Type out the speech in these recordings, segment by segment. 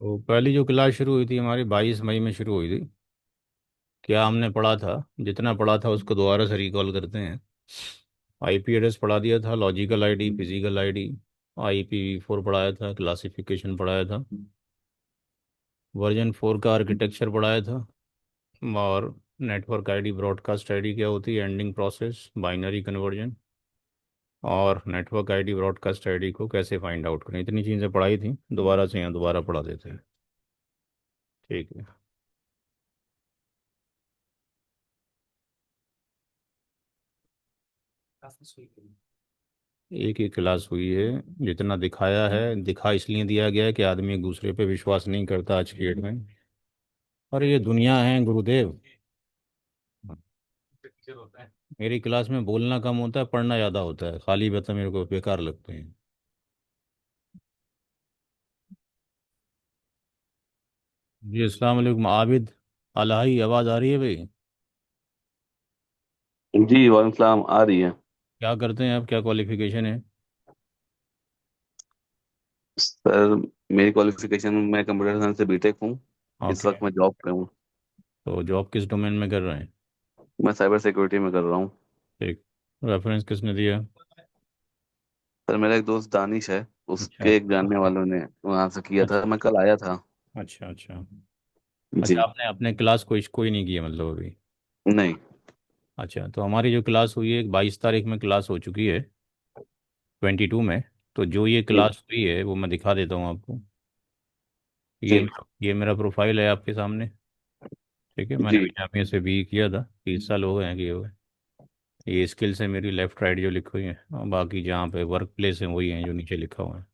तो पहली जो क्लास शुरू हुई थी हमारी 22 मई में शुरू हुई थी। क्या हमने पढ़ा था? जितना पढ़ा था उसको दोबारा से रिकॉल करते हैं। आईपी एड्रेस पढ़ा दिया था, logical ID, physical ID, IPv4 पढ़ाया था, क्लासिफिकेशन पढ़ाया था, वर्जन 4 का आर्किटेक्चर पढ़ाया था, और नेटवर्क आईडी, ब्रॉडकास्ट आईडी क्या होती है, एंडिंग प्रोसेस, बाइनरी कन्वर्जन, और नेटवर्क आईडी ब्रॉडकास्ट आईडी को कैसे फाइंड आउट करें। इतनी चीज़ें पढ़ाई थी। दोबारा से यहाँ दोबारा पढ़ा देते हैं। ठीक है। एक ही क्लास हुई है। जितना दिखाया है, दिखा इसलिए दिया गया है कि आदमी एक दूसरे पे विश्वास नहीं करता आज की डेट में। और ये दुनिया है गुरुदेव। मेरी क्लास में बोलना कम होता है, पढ़ना ज़्यादा होता है। खाली बता मेरे को बेकार लगते हैं। जी अस्सलाम वालेकुम आबिद। अलाही आवाज़ आ रही है भाई? जी वालेकुम सलाम आ रही है। क्या करते हैं आप? क्या क्वालिफिकेशन है? सर मेरी क्वालिफिकेशन, मैं कंप्यूटर साइंस से बीटेक हूँ। इस ओके। वक्त मैं जॉब पे हूँ। तो जॉब किस डोमेन में कर रहे हैं? मैं साइबर सिक्योरिटी में कर रहा हूँ। ठीक। रेफरेंस किसने दिया? सर मेरा एक दोस्त दानिश है, अच्छा। उसके एक जानने वालों ने वहाँ से किया था, अच्छा मैं कल आया था। अच्छा अच्छा। अच्छा, जी। आपने अपने क्लास कोई नहीं किया मतलब अभी? नहीं। अच्छा, तो हमारी जो क्लास हुई है 22 तारीख में क्लास हो चुकी है, 22 में। तो जो ये जी। क्लास हुई है वो मैं दिखा देता हूँ आपको। ये जी। ये मेरा प्रोफाइल है आपके सामने। ठीक है, मैंने जी। भी जामिया से भी किया था, 30 साल हो गए हैं किए हुए। ये स्किल्स है मेरी, लेफ्ट राइट जो लिखी हुई है, और बाकी जहाँ पे वर्क प्लेस है वही है जो नीचे लिखा हुआ है।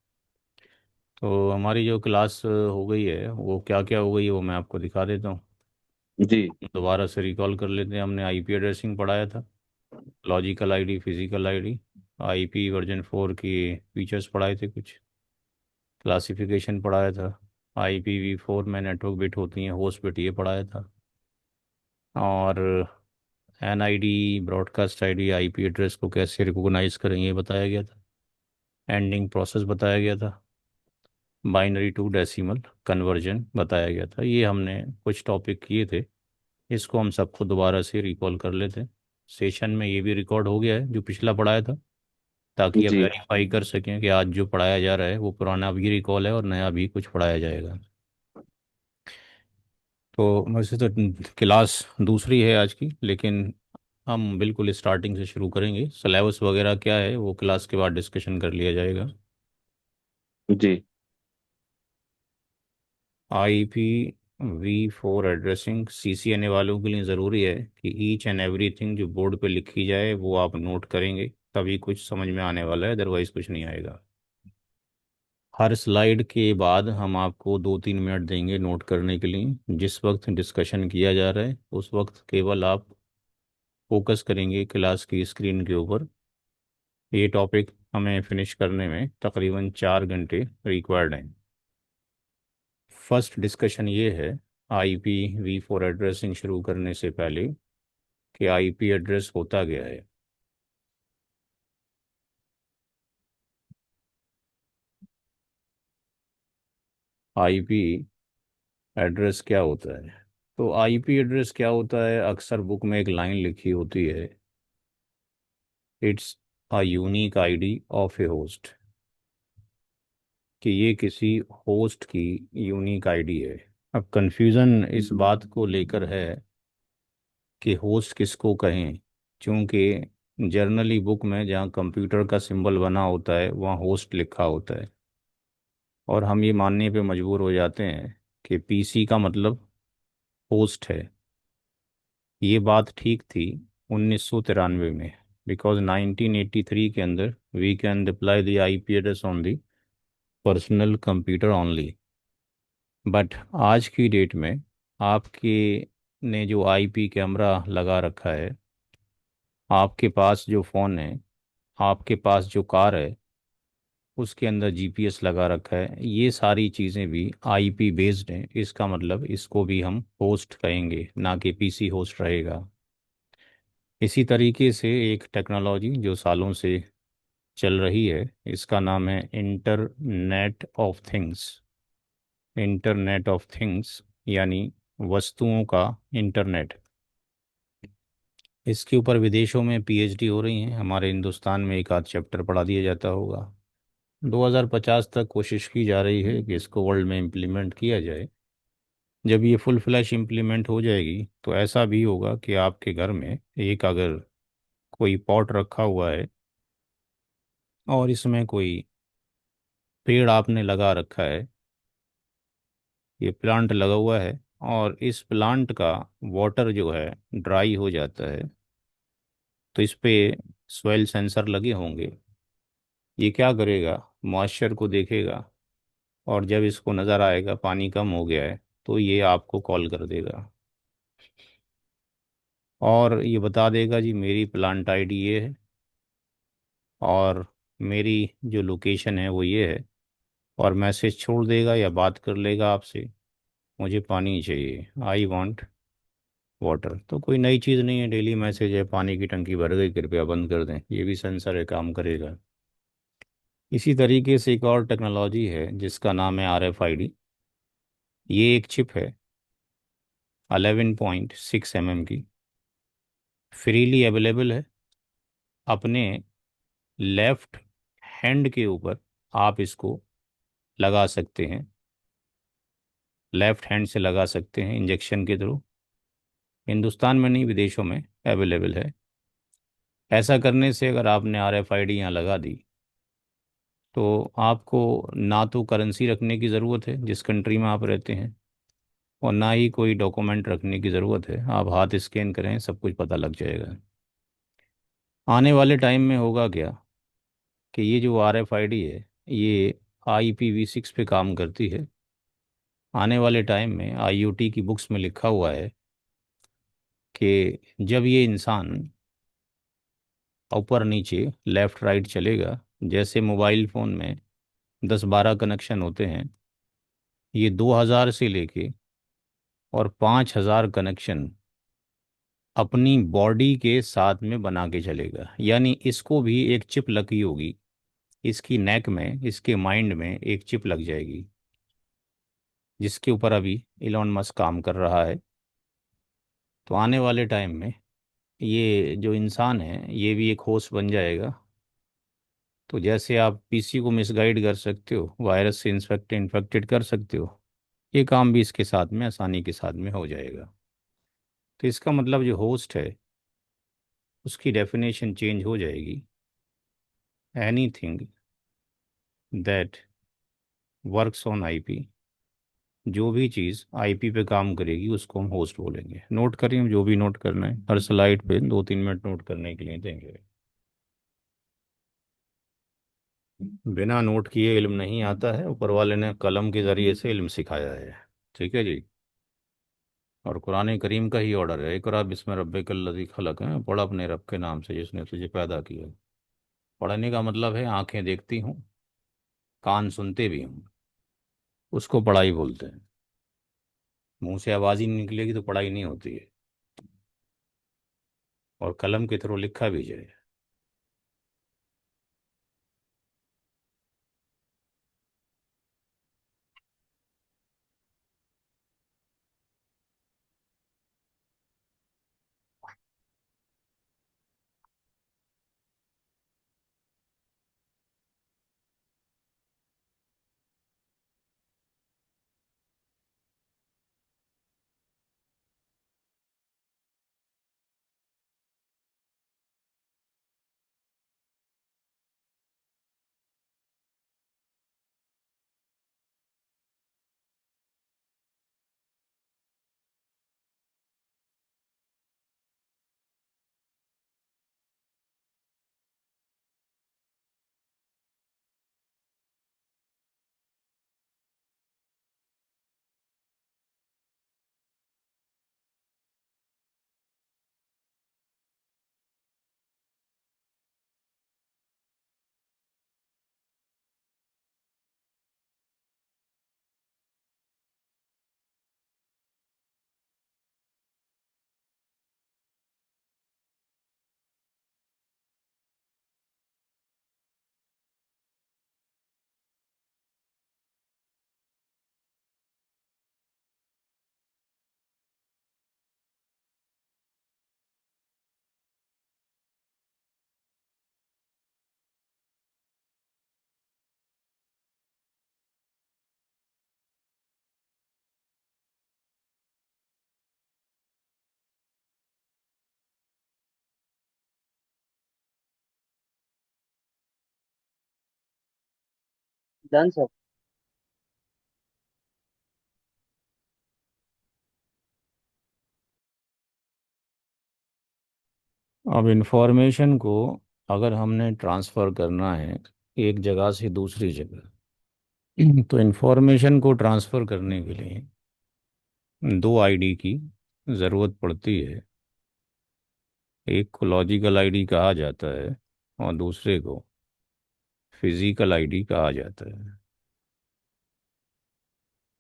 तो हमारी जो क्लास हो गई है वो क्या क्या हो गई है वो मैं आपको दिखा देता हूँ। जी। दोबारा से रिकॉल कर लेते हैं। हमने आईपी एड्रेसिंग पढ़ाया था, logical ID, physical ID, IPv4 की फीचर्स पढ़ाए थे कुछ, क्लासिफिकेशन पढ़ाया था, IPv4 में नेटवर्क बिट होती हैं, होस्ट बिट, ये पढ़ाया था, और NID, broadcast ID, IP address को कैसे रिकॉग्नाइज करें ये बताया गया था, एंडिंग प्रोसेस बताया गया था, बाइनरी टू डेसिमल कन्वर्जन बताया गया था। ये हमने कुछ टॉपिक किए थे। इसको हम सबको दोबारा से रिकॉल कर लेते हैं। सेशन में ये भी रिकॉर्ड हो गया है जो पिछला पढ़ाया था, ताकि आप जी। वेरीफाई कर सकें कि आज जो पढ़ाया जा रहा है वो पुराना भी रिकॉल है और नया भी कुछ पढ़ाया जाएगा। तो वैसे तो क्लास दूसरी है आज की, लेकिन हम बिल्कुल स्टार्टिंग से शुरू करेंगे। सिलेबस वगैरह क्या है वो क्लास के बाद डिस्कशन कर लिया जाएगा। जी। IPv4 एड्रेसिंग CCNA वालों के लिए ज़रूरी है कि ईच एंड एवरीथिंग जो बोर्ड पे लिखी जाए वो आप नोट करेंगे, तभी कुछ समझ में आने वाला है, अदरवाइज कुछ नहीं आएगा। हर स्लाइड के बाद हम आपको 2-3 मिनट देंगे नोट करने के लिए। जिस वक्त डिस्कशन किया जा रहा है उस वक्त केवल आप फोकस करेंगे क्लास की स्क्रीन के ऊपर। ये टॉपिक हमें फिनिश करने में तकरीबन 4 घंटे रिक्वायर्ड हैं। फर्स्ट डिस्कशन ये है, IPv4 एड्रेसिंग शुरू करने से पहले, कि आईपी एड्रेस होता क्या है। आईपी एड्रेस क्या होता है? तो आईपी एड्रेस क्या होता है, अक्सर बुक में एक लाइन लिखी होती है, it's a unique ID of A host, कि ये किसी होस्ट की यूनिक आईडी है। अब कंफ्यूजन इस बात को लेकर है कि होस्ट किसको कहें, क्योंकि जर्नली बुक में जहाँ कंप्यूटर का सिंबल बना होता है वहाँ होस्ट लिखा होता है, और हम ये मानने पे मजबूर हो जाते हैं कि PC का मतलब होस्ट है। ये बात ठीक थी 1993 में, बिकॉज 1983 के अंदर we can reply the IP address on the personal computer only. But आज की डेट में आपके ने जो IP कैमरा लगा रखा है, आपके पास जो फ़ोन है, आपके पास जो कार है, उसके अंदर GPS लगा रखा है, ये सारी चीज़ें भी IP बेस्ड हैं। इसका मतलब इसको भी हम होस्ट कहेंगे, ना कि PC होस्ट रहेगा। इसी तरीके से एक टेक्नोलॉजी जो सालों से चल रही है, इसका नाम है internet of things. Internet of things, यानी वस्तुओं का इंटरनेट। इसके ऊपर विदेशों में पीएचडी हो रही हैं, हमारे हिंदुस्तान में एक आध चैप्टर पढ़ा दिया जाता होगा। 2050 तक कोशिश की जा रही है कि इसको वर्ल्ड में इम्प्लीमेंट किया जाए। जब ये फुल फ्लैश इम्प्लीमेंट हो जाएगी तो ऐसा भी होगा कि आपके घर में एक अगर कोई पॉट रखा हुआ है और इसमें कोई पेड़ आपने लगा रखा है, ये प्लांट लगा हुआ है, और इस प्लांट का वाटर जो है ड्राई हो जाता है, तो इस पे सॉइल सेंसर लगे होंगे। ये क्या करेगा, मॉइस्चर को देखेगा, और जब इसको नज़र आएगा पानी कम हो गया है तो ये आपको कॉल कर देगा और ये बता देगा जी मेरी प्लांट आईडी ये है और मेरी जो लोकेशन है वो ये है, और मैसेज छोड़ देगा या बात कर लेगा आपसे, मुझे पानी चाहिए, आई वांट वाटर। तो कोई नई चीज़ नहीं है, डेली मैसेज है, पानी की टंकी भर गई, कृपया बंद कर दें, ये भी सेंसर है, काम करेगा। इसी तरीके से एक और टेक्नोलॉजी है जिसका नाम है RFID। ये एक चिप है 11.6 mm की, फ्रीली अवेलेबल है। अपने लेफ्ट हैंड के ऊपर आप इसको लगा सकते हैं, लेफ्ट हैंड से लगा सकते हैं इंजेक्शन के थ्रू। हिंदुस्तान में नहीं, विदेशों में अवेलेबल है। ऐसा करने से अगर आपने RFID यहाँ लगा दी तो आपको ना तो करेंसी रखने की ज़रूरत है जिस कंट्री में आप रहते हैं, और ना ही कोई डॉक्यूमेंट रखने की ज़रूरत है। आप हाथ स्कैन करें, सब कुछ पता लग जाएगा। आने वाले टाइम में होगा क्या कि ये जो RFID है ये IPv6 पे काम करती है। आने वाले टाइम में IoT की बुक्स में लिखा हुआ है कि जब ये इंसान ऊपर नीचे लेफ़्ट राइट चलेगा, जैसे मोबाइल फ़ोन में 10-12 कनेक्शन होते हैं, ये 2000 से लेके और 5000 कनेक्शन अपनी बॉडी के साथ में बना के चलेगा। यानी इसको भी एक चिप लगी होगी, इसकी नेक में, इसके माइंड में एक चिप लग जाएगी, जिसके ऊपर अभी इलॉन मस्क काम कर रहा है। तो आने वाले टाइम में ये जो इंसान है ये भी एक होस्ट बन जाएगा। तो जैसे आप पीसी को मिसगाइड कर सकते हो, वायरस से इन्फेक्टेड कर सकते हो, ये काम भी इसके साथ में आसानी के साथ में हो जाएगा। तो इसका मतलब जो होस्ट है उसकी डेफिनेशन चेंज हो जाएगी। Anything that works on IP, जो भी चीज़ आईपी पे काम करेगी उसको हम होस्ट बोलेंगे। नोट करें, जो भी नोट करना है, हर स्लाइड पे 2-3 मिनट नोट करने के लिए देंगे। बिना नोट किए इल्म नहीं आता है, ऊपर वाले ने कलम के ज़रिए से इल्म सिखाया है। ठीक है जी। और कुरान करीम का ही ऑर्डर है, इकरा बिस्म रब्बिकल लज़ी खलक है, पढ़ अपने रब के नाम से जिसने तुझे पैदा किया। पढ़ने का मतलब है आंखें देखती हूँ, कान सुनते भी हूँ, उसको पढ़ाई बोलते हैं। मुंह से आवाज़ ही नहीं निकलेगी तो पढ़ाई नहीं होती है, और कलम के थ्रू लिखा भी जाए। Done sir. अब इंफॉर्मेशन को अगर हमने ट्रांसफ़र करना है एक जगह से दूसरी जगह, तो इंफॉर्मेशन को ट्रांसफ़र करने के लिए दो आईडी की ज़रूरत पड़ती है। एक को लॉजिकल आईडी कहा जाता है और दूसरे को फिजिकल आईडी कहा जाता है।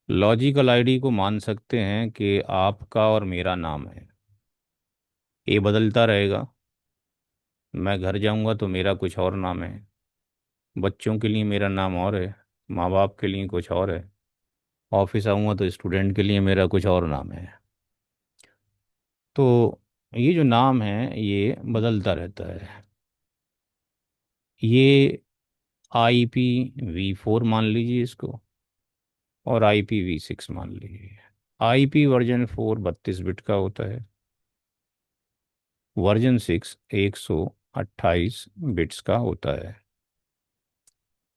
लॉजिकल आईडी को मान सकते हैं कि आपका और मेरा नाम है, ये बदलता रहेगा। मैं घर जाऊंगा तो मेरा कुछ और नाम है, बच्चों के लिए मेरा नाम और है, माँ बाप के लिए कुछ और है, ऑफिस आऊँगा तो स्टूडेंट के लिए मेरा कुछ और नाम है। तो ये जो नाम है ये बदलता रहता है। ये IPv4 मान लीजिए इसको, और IPv6 मान लीजिए। IP वर्जन 4 32 बिट का होता है, वर्जन 6 128 बिट्स का होता है।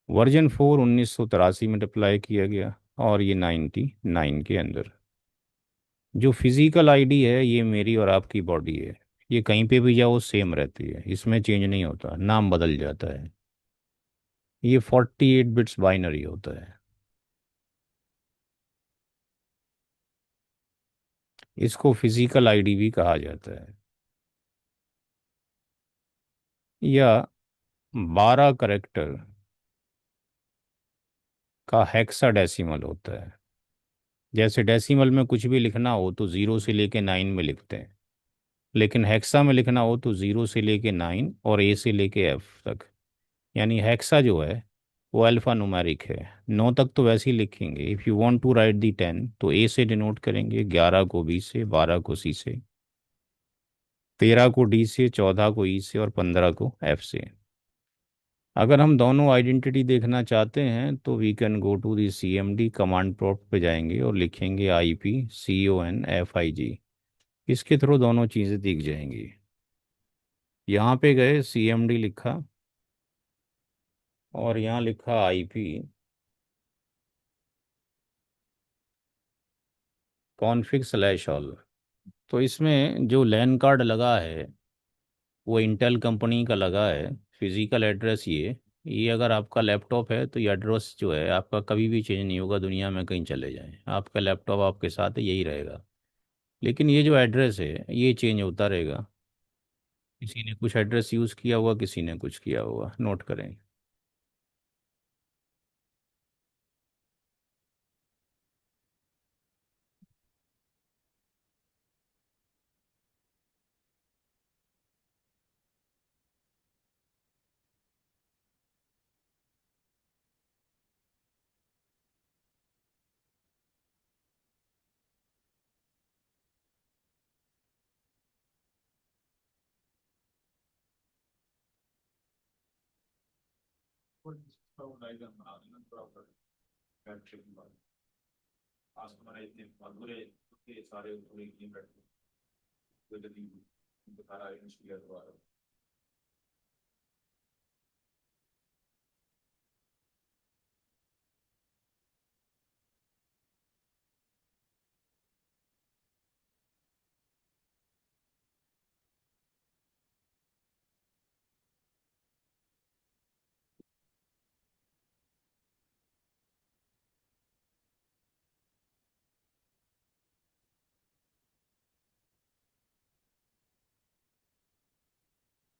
वर्जन 4 1983 में अप्लाई किया गया, और ये 99 के अंदर। जो फिजिकल आईडी है ये मेरी और आपकी बॉडी है, ये कहीं पे भी जाओ सेम रहती है, इसमें चेंज नहीं होता, नाम बदल जाता है। ये 48 बिट्स बाइनरी होता है। इसको फिजिकल आईडी भी कहा जाता है। या 12 करेक्टर का हेक्साडेसिमल होता है। जैसे डेसिमल में कुछ भी लिखना हो तो 0 से लेके 9 में लिखते हैं, लेकिन हेक्सा में लिखना हो तो 0 से लेके 9 और A से लेके F तक। यानी हेक्सा जो है वो अल्फ़ा न्यूमेरिक है। 9 तक तो वैसे ही लिखेंगे, if you want to write the 10 तो A से डिनोट करेंगे, 11 को B से, 12 को C से, 13 को D से, 14 को E से और 15 को F से। अगर हम दोनों आइडेंटिटी देखना चाहते हैं तो we can go to the CMD, command prompt पे जाएंगे और लिखेंगे IPCONFIG। इसके थ्रू दोनों चीज़ें दिख जाएंगी। यहाँ पे गए, CMD लिखा और यहाँ लिखा IP config/all। तो इसमें जो लैन कार्ड लगा है वो इंटेल कंपनी का लगा है। फिजिकल एड्रेस ये अगर आपका लैपटॉप है तो ये एड्रेस जो है आपका कभी भी चेंज नहीं होगा, दुनिया में कहीं चले जाएं आपका लैपटॉप आपके साथ है, यही रहेगा। लेकिन ये जो एड्रेस है ये चेंज होता रहेगा। किसी ने कुछ एड्रेस यूज़ किया होगा, किसी ने कुछ किया होगा, नोट करें।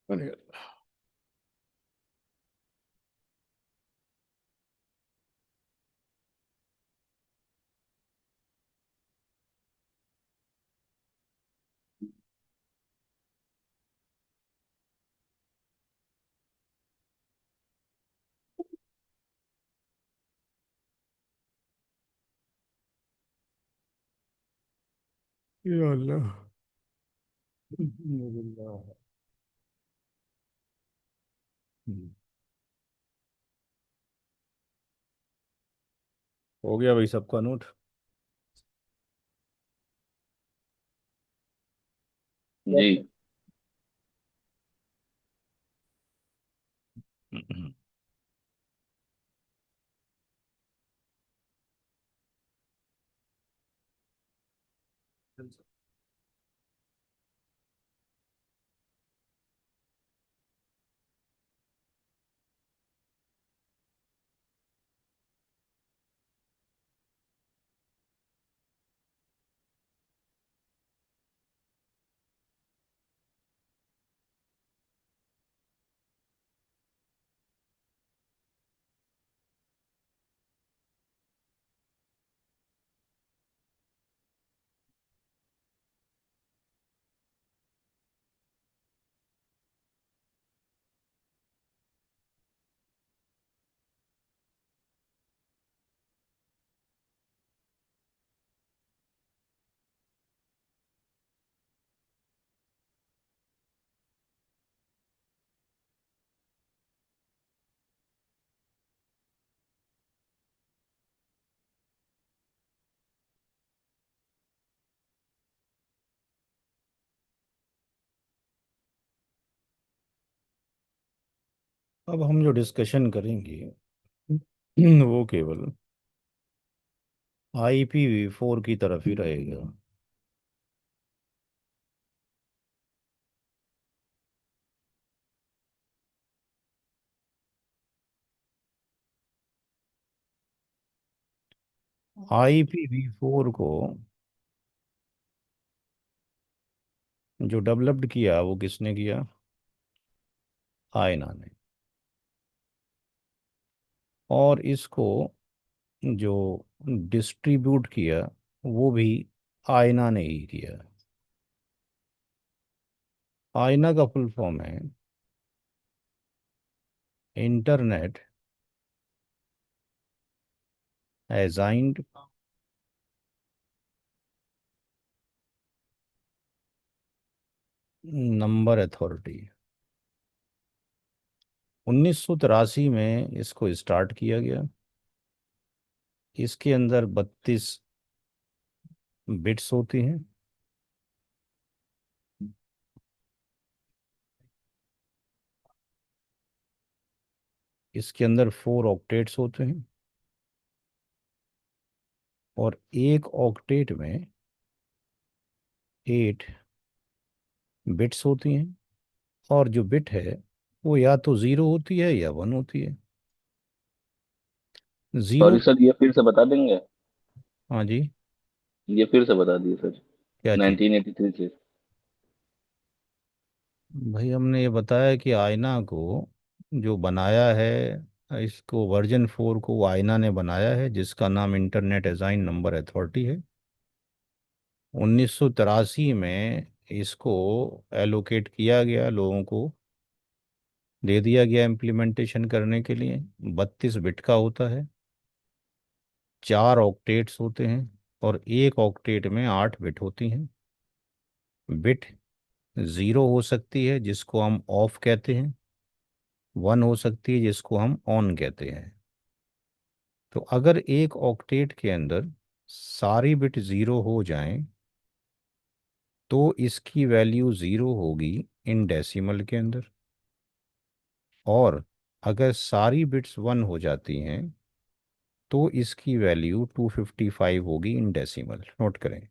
अरे, या अल्लाह। हो गया भाई सबका नोट? यस जी। सर। अब हम जो डिस्कशन करेंगे वो केवल IPv4 की तरफ ही रहेगा। IPv4 को जो डेवलप्ड किया वो किसने किया? आयना ने। और इसको जो डिस्ट्रीब्यूट किया वो भी आयना ने ही किया। आयना का फुल फॉर्म है इंटरनेट असाइंड नंबर अथॉरिटी। 1983 में इसको स्टार्ट किया गया। इसके अंदर 32 बिट्स होती हैं। इसके अंदर 4 ऑक्टेट्स होते हैं। और एक ऑक्टेट में 8 बिट्स होती हैं। और जो बिट है वो या तो 0 होती है या 1 होती है। जीरो। सॉरी सर, ये फिर से बता देंगे? हाँ जी। ये फिर से बता दिए सर। क्या चीज़? 1983 से। भाई हमने ये बताया कि आयना को जो बनाया है, इसको वर्जन 4 को वो आयना ने बनाया है जिसका नाम इंटरनेट असाइन नंबर अथॉरिटी है। 1983 में इसको एलोकेट किया गया, लोगों को दे दिया गया इम्प्लीमेंटेशन करने के लिए। 32 बिट का होता है। 4 ऑक्टेट्स होते हैं। और एक ऑक्टेट में 8 बिट होती हैं। बिट 0 हो सकती है जिसको हम ऑफ कहते हैं। 1 हो सकती है जिसको हम ऑन कहते हैं। तो अगर एक ऑक्टेट के अंदर सारी बिट 0 हो जाएं तो इसकी वैल्यू 0 होगी इन डेसिमल के अंदर। और अगर सारी बिट्स 1 हो जाती हैं तो इसकी वैल्यू 255 होगी इन डेसिमल। नोट करें।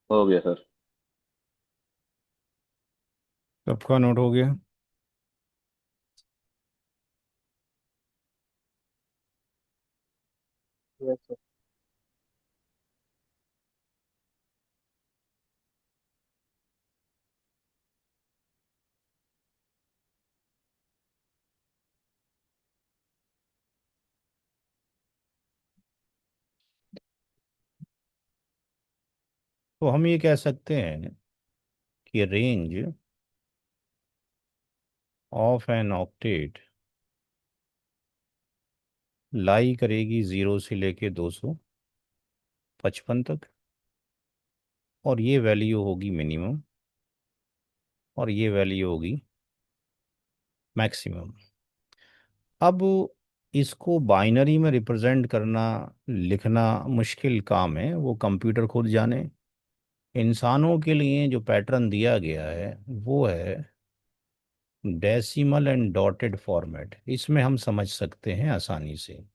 हो गया सर। सबका नोट हो गया? Yes sir. तो हम ये कह सकते हैं कि रेंज ऑफ एन ऑक्टेट लाई करेगी 0 से लेके 255 तक, और ये वैल्यू होगी मिनिमम, और ये वैल्यू होगी मैक्सिमम। अब इसको बाइनरी में रिप्रेजेंट करना, लिखना मुश्किल काम है, वो कंप्यूटर खुद जाने। इंसानों के लिए जो पैटर्न दिया गया है वो है डेसिमल एंड डॉटेड फॉर्मेट। इसमें हम समझ सकते हैं आसानी से।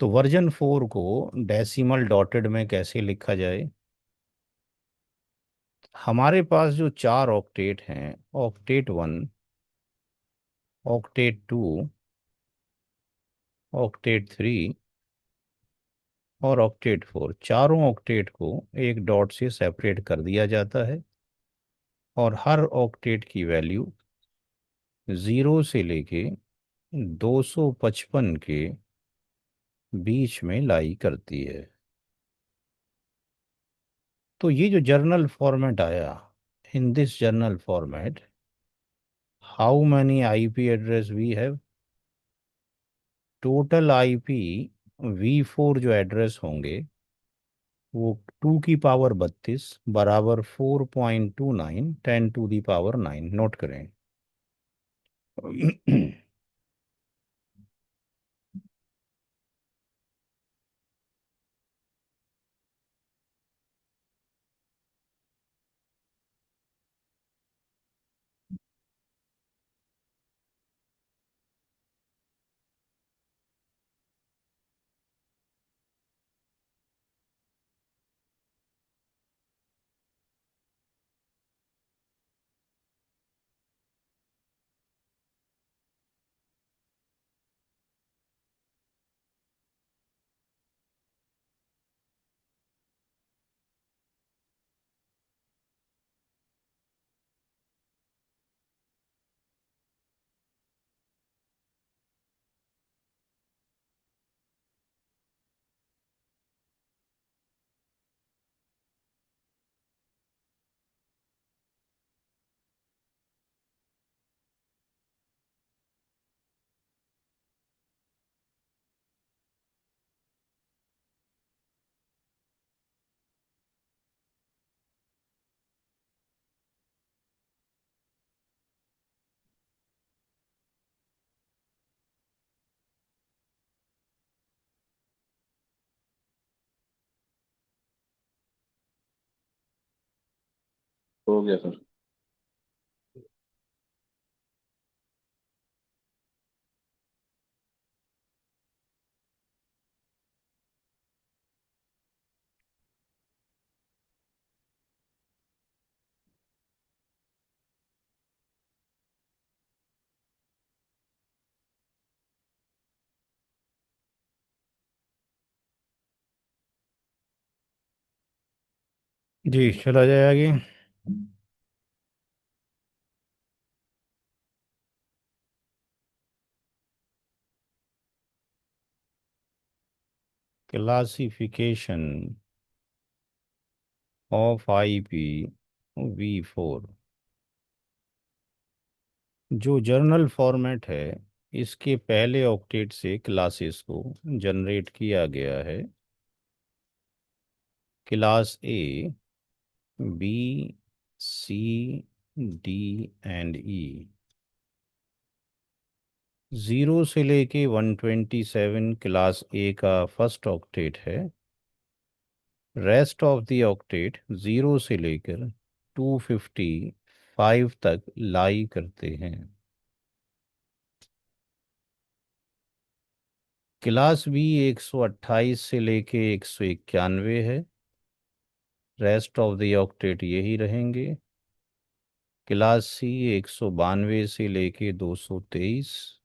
तो वर्जन 4 को डेसिमल डॉटेड में कैसे लिखा जाए? हमारे पास जो 4 ऑक्टेट हैं, ऑक्टेट 1, ऑक्टेट 2, ऑक्टेट 3 और ऑक्टेट 4, चारों ऑक्टेट को एक डॉट से सेपरेट कर दिया जाता है, और हर ऑक्टेट की वैल्यू 0 से लेके 255 के बीच में लाई करती है। तो ये जो जर्नल फॉर्मेट आया, in this journal format how many IP address we have? Total IP V4 जो एड्रेस होंगे वो 2 की पावर 32 बराबर 4.29 10 टू दी पावर 9। नोट करें। हो गया सर। जी चला जाए आगे। Classification of IP V4। जो जर्नल फॉर्मेट है, इसके पहले ऑक्टेट से क्लासेस को जनरेट किया गया है। Class A, B, C, D and E। 0 से लेके 127 क्लास A का फर्स्ट ऑक्टेट है। रेस्ट ऑफ द ऑक्टेट 0 से लेकर 255 तक लाई करते हैं। क्लास B 128 से लेके 191 है। रेस्ट ऑफ द ऑक्टेट यही रहेंगे। क्लास C 192 से लेके 223।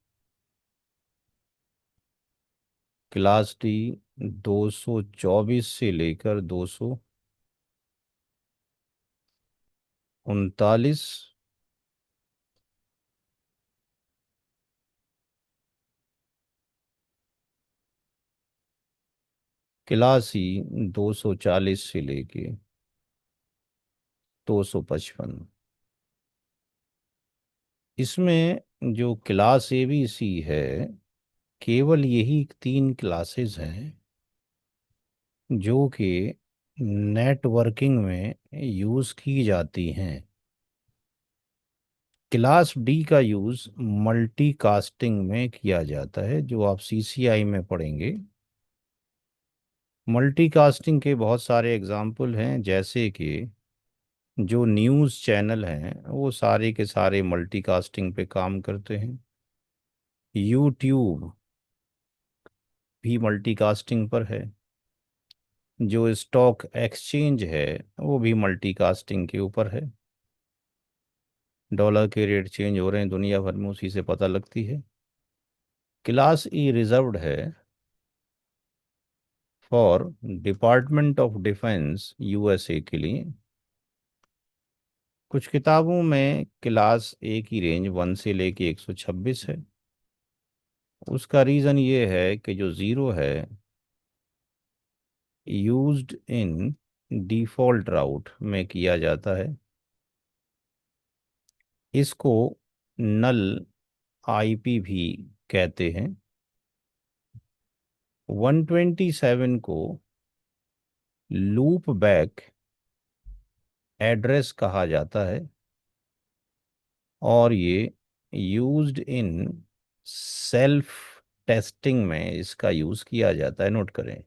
क्लास D 224 से लेकर 239। क्लास E 240 से लेके 255। इसमें जो क्लास ABC है, केवल यही 3 क्लासेस हैं जो कि नेटवर्किंग में यूज़ की जाती हैं। क्लास डी का यूज़ मल्टीकास्टिंग में किया जाता है, जो आप CCI में पढ़ेंगे। मल्टीकास्टिंग के बहुत सारे एग्जाम्पल हैं, जैसे कि जो न्यूज़ चैनल हैं वो सारे के सारे मल्टीकास्टिंग पे काम करते हैं। यूट्यूब भी मल्टीकास्टिंग पर है। जो स्टॉक एक्सचेंज है वो भी मल्टीकास्टिंग के ऊपर है। डॉलर के रेट चेंज हो रहे हैं दुनिया भर में, उसी से पता लगती है। क्लास ई रिजर्व्ड है for department of defence USA के लिए। कुछ किताबों में क्लास ए की रेंज 1 से लेके 126 है। उसका रीज़न ये है कि जो ज़ीरो है यूज्ड इन डिफ़ॉल्ट राउट में किया जाता है। इसको नल IP भी कहते हैं। 127 को लूप बैक एड्रेस कहा जाता है, और ये यूज्ड इन सेल्फ टेस्टिंग में इसका यूज़ किया जाता है। नोट करें।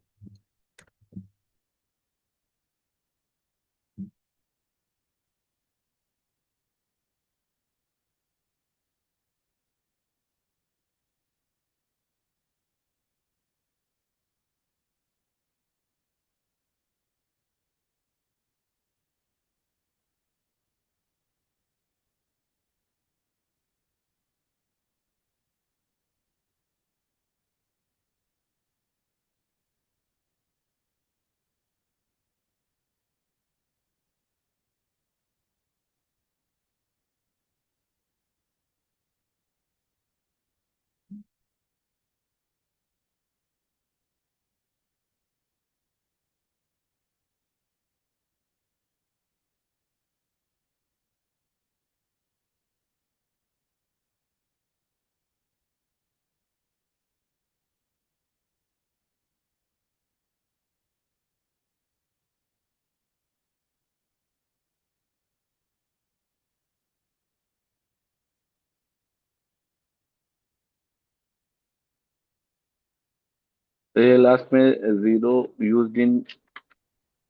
तो ये लास्ट में जीरो यूज्ड इन,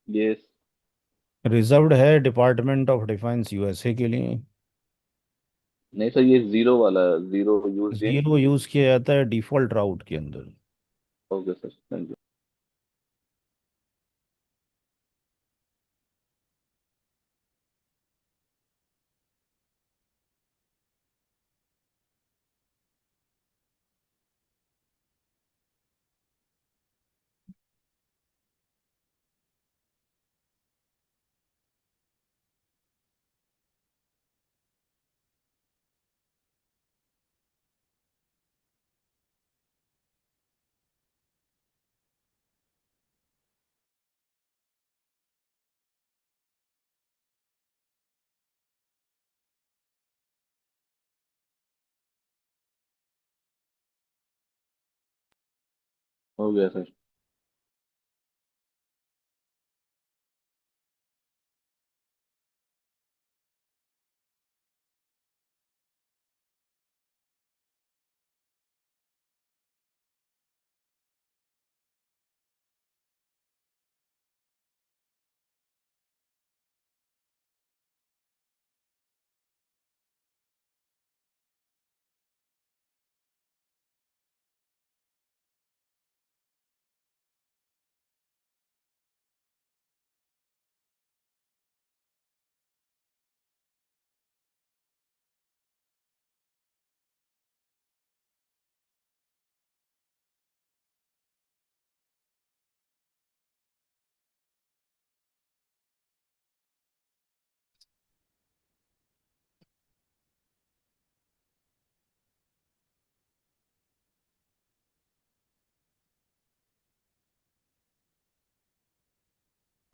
ये। रिजर्व्ड है डिपार्टमेंट ऑफ डिफेंस USA के लिए। नहीं सर, ये जीरो वाला, zero used in. Zero use किया जाता है डिफ़ॉल्ट राउट के अंदर। Okay sir, thank you. हो गया सर।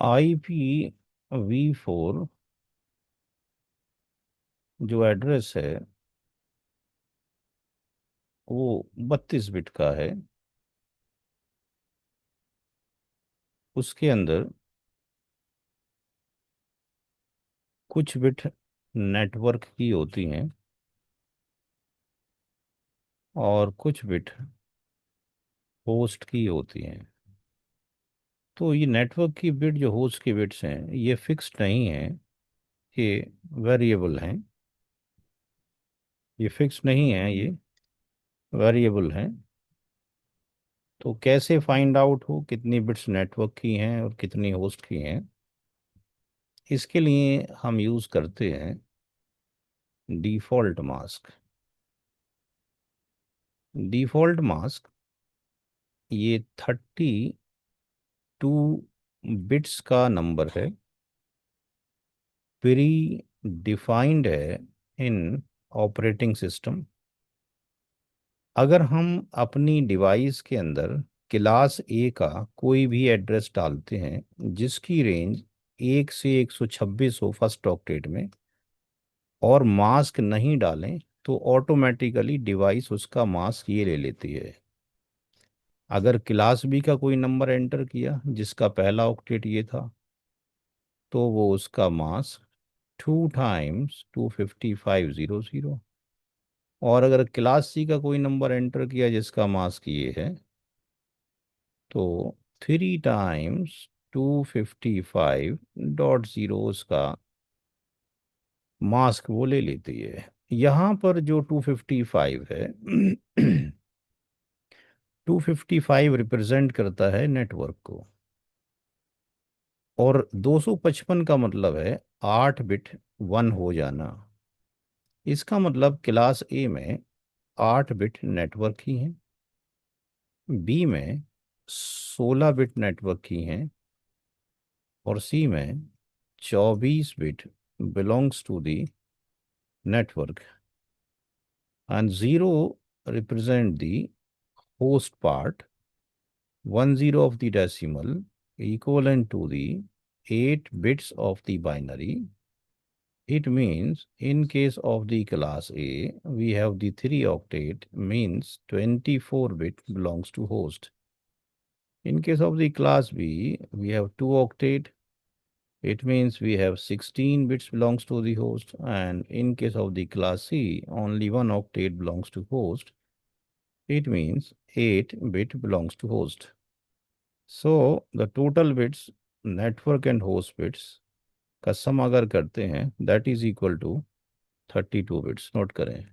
IPv4 जो एड्रेस है वो 32 बिट का है। उसके अंदर कुछ बिट नेटवर्क की होती हैं और कुछ बिट होस्ट की होती हैं। तो ये नेटवर्क की बिट, जो होस्ट की बिट्स हैं, ये फिक्स्ड नहीं है, ये वेरिएबल हैं। ये फिक्स्ड नहीं है, ये वेरिएबल हैं। तो कैसे फाइंड आउट हो कितनी बिट्स नेटवर्क की हैं और कितनी होस्ट की हैं? इसके लिए हम यूज़ करते हैं डिफ़ॉल्ट मास्क। डिफ़ॉल्ट मास्क ये 32 बिट्स का नंबर है, प्री डिफाइंड है इन ऑपरेटिंग सिस्टम। अगर हम अपनी डिवाइस के अंदर क्लास ए का कोई भी एड्रेस डालते हैं जिसकी रेंज 1 से 126 हो फर्स्ट ऑक्टेट में, और मास्क नहीं डालें, तो ऑटोमेटिकली डिवाइस उसका मास्क ये ले लेती है। अगर क्लास बी का कोई नंबर एंटर किया जिसका पहला ऑक्टेट ये था, तो वो उसका मास्क 2 टाइम्स 25500। और अगर क्लास सी का कोई नंबर एंटर किया जिसका मास्क ये है, तो 3 टाइम्स 255 का मास्क वो ले लेती है। यहाँ पर जो 255 है 255 रिप्रेजेंट करता है नेटवर्क को, और 255 का मतलब है 8 बिट 1 हो जाना। इसका मतलब क्लास ए में 8 बिट नेटवर्क ही हैं, बी में 16 बिट नेटवर्क की हैं, और सी में 24 bit belongs to the network, and 0 represent the host part, 10 of the decimal equivalent to the 8 bits of the binary. It means in case of the class A, we have the 3 octet means 24 bit belongs to host. In case of the class B, we have 2 octet. It means we have 16 bits belongs to the host. And in case of the class C, only 1 octet belongs to host. It means 8 bit belongs to host. So the total bits network and host bits का सम अगर करते हैं that is equal to 32 bits. Note करें।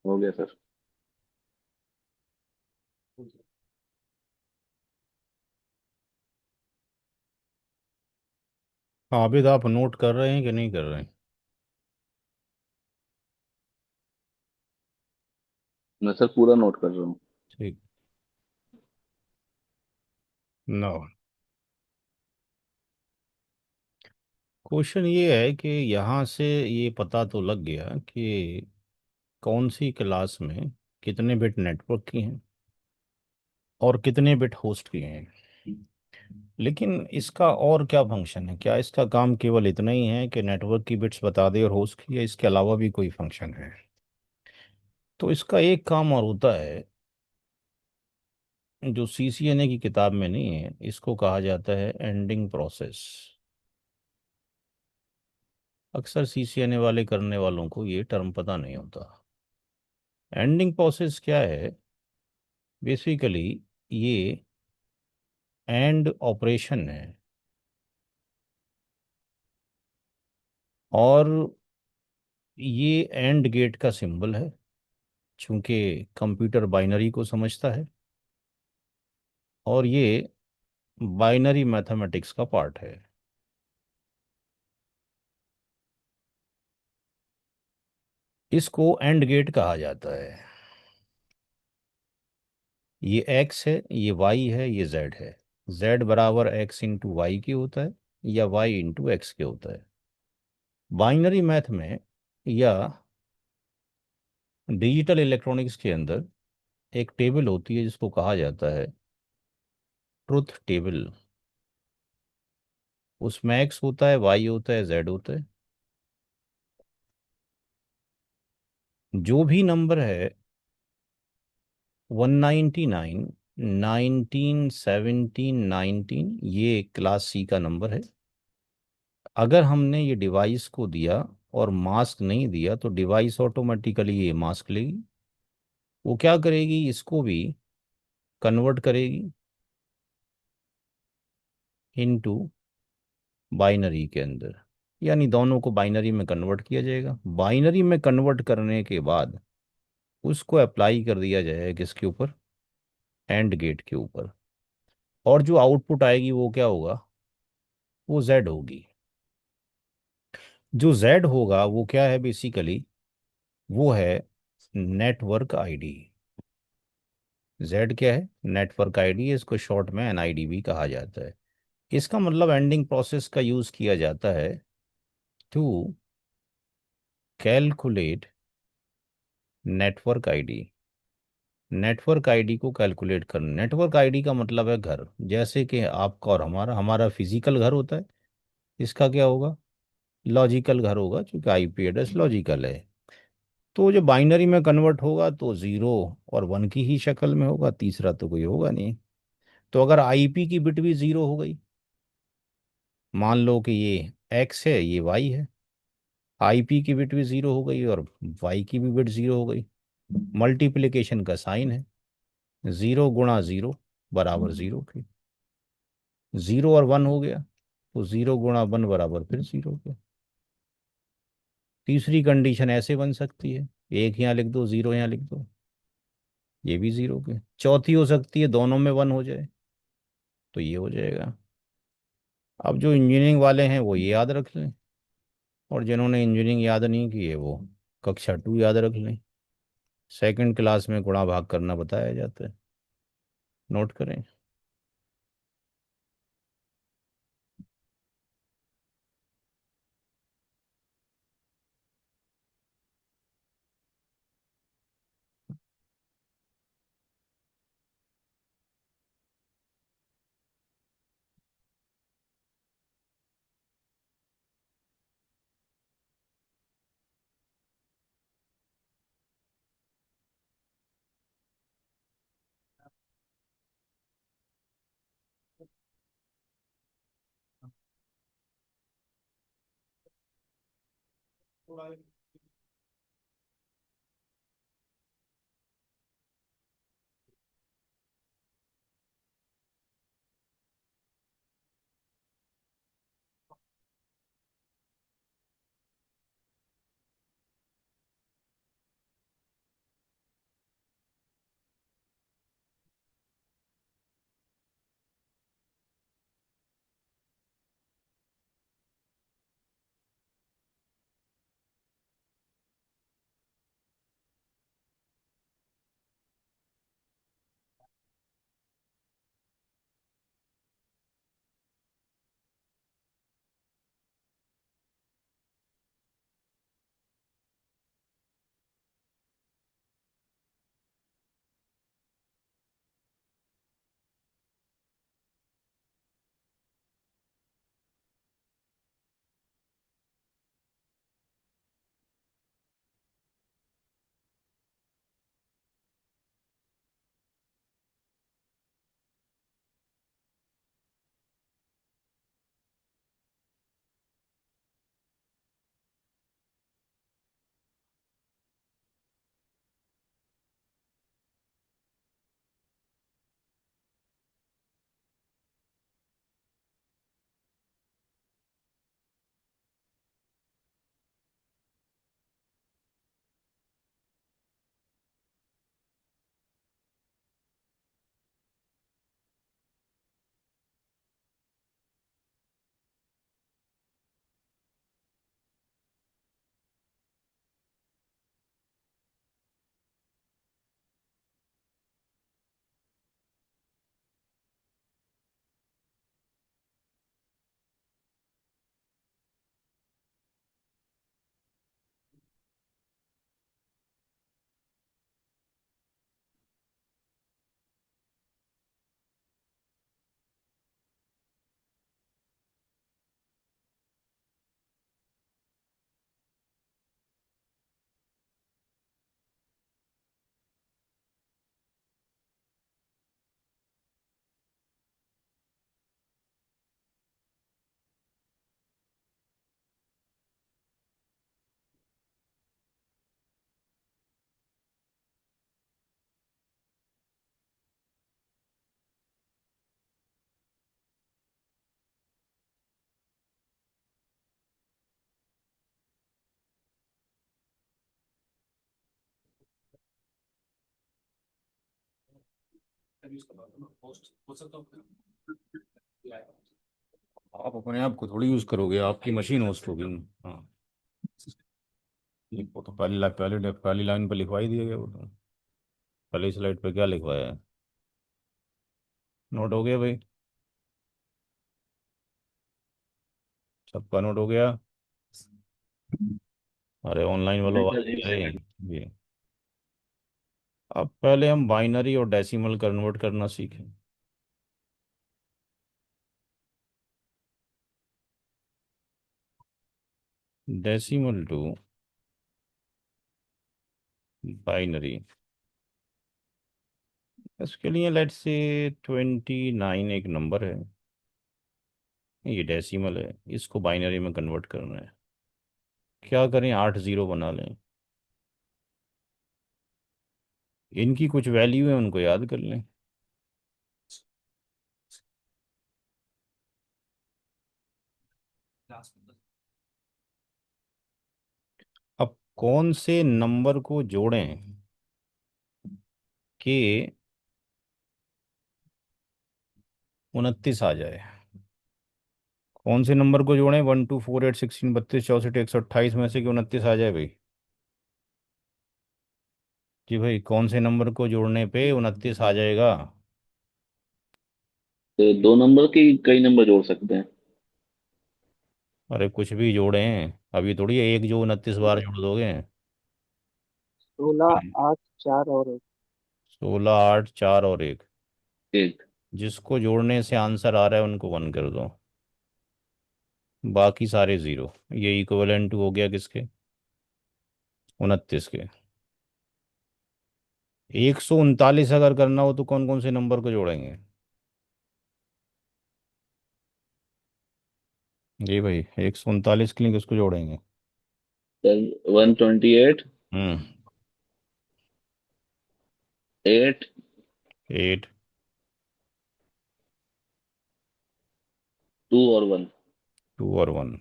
हो गया sir. Abid, आप note कर रहे हैं कि नहीं कर रहे हैं? मैं सर पूरा नोट कर रहा हूँ। ठीक। नो। क्वेश्चन ये है कि यहाँ से ये पता तो लग गया कि कौन सी क्लास में कितने बिट नेटवर्क की हैं और कितने बिट होस्ट की हैं। लेकिन इसका और क्या फंक्शन है? क्या इसका काम केवल इतना ही है कि नेटवर्क की बिट्स बता दे और होस्ट की, या इसके अलावा भी कोई फंक्शन है? तो इसका एक काम और होता है जो सीसीएनए की किताब में नहीं है। इसको कहा जाता है एंडिंग प्रोसेस। अक्सर सीसीएनए वाले करने वालों को ये टर्म पता नहीं होता। एंडिंग प्रोसेस क्या है? बेसिकली ये एंड ऑपरेशन है, और ये एंड गेट का सिंबल है। चूंकि कंप्यूटर बाइनरी को समझता है, और ये बाइनरी मैथमेटिक्स का पार्ट है। इसको एंड गेट कहा जाता है। ये एक्स है, ये वाई है, ये जेड है। जेड बराबर एक्स इंटू वाई के होता है, या वाई इंटू एक्स के होता है। बाइनरी मैथ में या डिजिटल इलेक्ट्रॉनिक्स के अंदर एक टेबल होती है जिसको कहा जाता है ट्रुथ टेबल। उसमें एक्स होता है, वाई होता है, जेड होता है। जो भी नंबर है 199, 19, 17, 19, ये क्लास सी का नंबर है। अगर हमने ये डिवाइस को दिया और मास्क नहीं दिया तो डिवाइस ऑटोमेटिकली ये मास्क लेगी। वो क्या करेगी? इसको भी कन्वर्ट करेगी इनटू बाइनरी के अंदर। यानी दोनों को बाइनरी में कन्वर्ट किया जाएगा। बाइनरी में कन्वर्ट करने के बाद उसको अप्लाई कर दिया जाएगा किसके ऊपर? एंड गेट के ऊपर। और जो आउटपुट आएगी वो क्या होगा? वो जेड होगी। जो जेड होगा वो क्या है बेसिकली? वो है नेटवर्क आईडी। जेड क्या है? Network ID. इसको शॉर्ट में एनआईडी भी कहा जाता है। इसका मतलब एंडिंग प्रोसेस का यूज किया जाता है to calculate network ID. Network ID को कैलकुलेट करना। नेटवर्क आईडी का मतलब है घर। जैसे कि आपका और हमारा हमारा फिजिकल घर होता है, इसका क्या होगा? लॉजिकल घर होगा, क्योंकि आईपी एड्रेस लॉजिकल है। तो जो बाइनरी में कन्वर्ट होगा तो जीरो और वन की ही शक्ल में होगा, तीसरा तो कोई होगा नहीं। तो अगर आईपी की बिट भी जीरो हो गई, मान लो कि ये एक्स है, ये वाई है, आईपी की बिट भी जीरो हो गई और वाई की भी बिट जीरो हो गई। मल्टीप्लिकेशन का साइन है। जीरो गुणा जीरो बराबर जीरो के। जीरो और वन हो गया, तो जीरो गुणा वन बराबर फिर जीरो के। तीसरी कंडीशन ऐसे बन सकती है, एक यहाँ लिख दो, जीरो यहाँ लिख दो, ये भी जीरो के। चौथी हो सकती है दोनों में वन हो जाए, तो ये हो जाएगा। अब जो इंजीनियरिंग वाले हैं वो ये याद रख लें, और जिन्होंने इंजीनियरिंग याद नहीं की है वो कक्षा टू याद रख लें। सेकंड क्लास में गुणा भाग करना बताया जाता है। नोट करें। आप अपने आप को थोड़ी यूज करोगे, आपकी मशीन होस्ट होगी। हाँ, वो तो पहली लाइन पे लिखवा ही दिया गया वो तो। पहली स्लाइड पे क्या लिखवाया है? नोट हो गया भाई? सबका नोट हो गया? अरे ऑनलाइन वालों, जी आवाज सर, नहीं एक आ रही? सेकंड। जी। अब पहले हम बाइनरी और डेसिमल कन्वर्ट करना सीखें। Decimal to binary. इसके लिए लेट्स से 29 एक नंबर है, ये डेसिमल है, इसको बाइनरी में कन्वर्ट करना है। क्या करें, 8 जीरो बना लें। इनकी कुछ वैल्यू है, उनको याद कर लें। अब कौन से नंबर को जोड़ें कि 29 आ जाए? कौन से नंबर को जोड़ें 1 2 4 8 16 32 64 128 में से कि 29 आ जाए भाई? जी भाई, कौन से नंबर को जोड़ने पे 29 आ जाएगा? तो दो नंबर की कई नंबर जोड़ सकते हैं। अरे कुछ भी जोड़ें, अभी थोड़ी एक जो 29 बार जोड़ दोगे। 16 8 4 और 1। 16 8 4 और 1। एक। जिसको जोड़ने से आंसर आ रहा है उनको 1 कर दो, बाकी सारे जीरो। ये इक्विवेलेंट हो गया किसके? 29 के। 139 अगर करना हो तो कौन कौन से नंबर को जोड़ेंगे? जी भाई, 139 के लिए किसको जोड़ेंगे? सर 128, हम्म। 8, 8। 2 और 1। 2 और 1।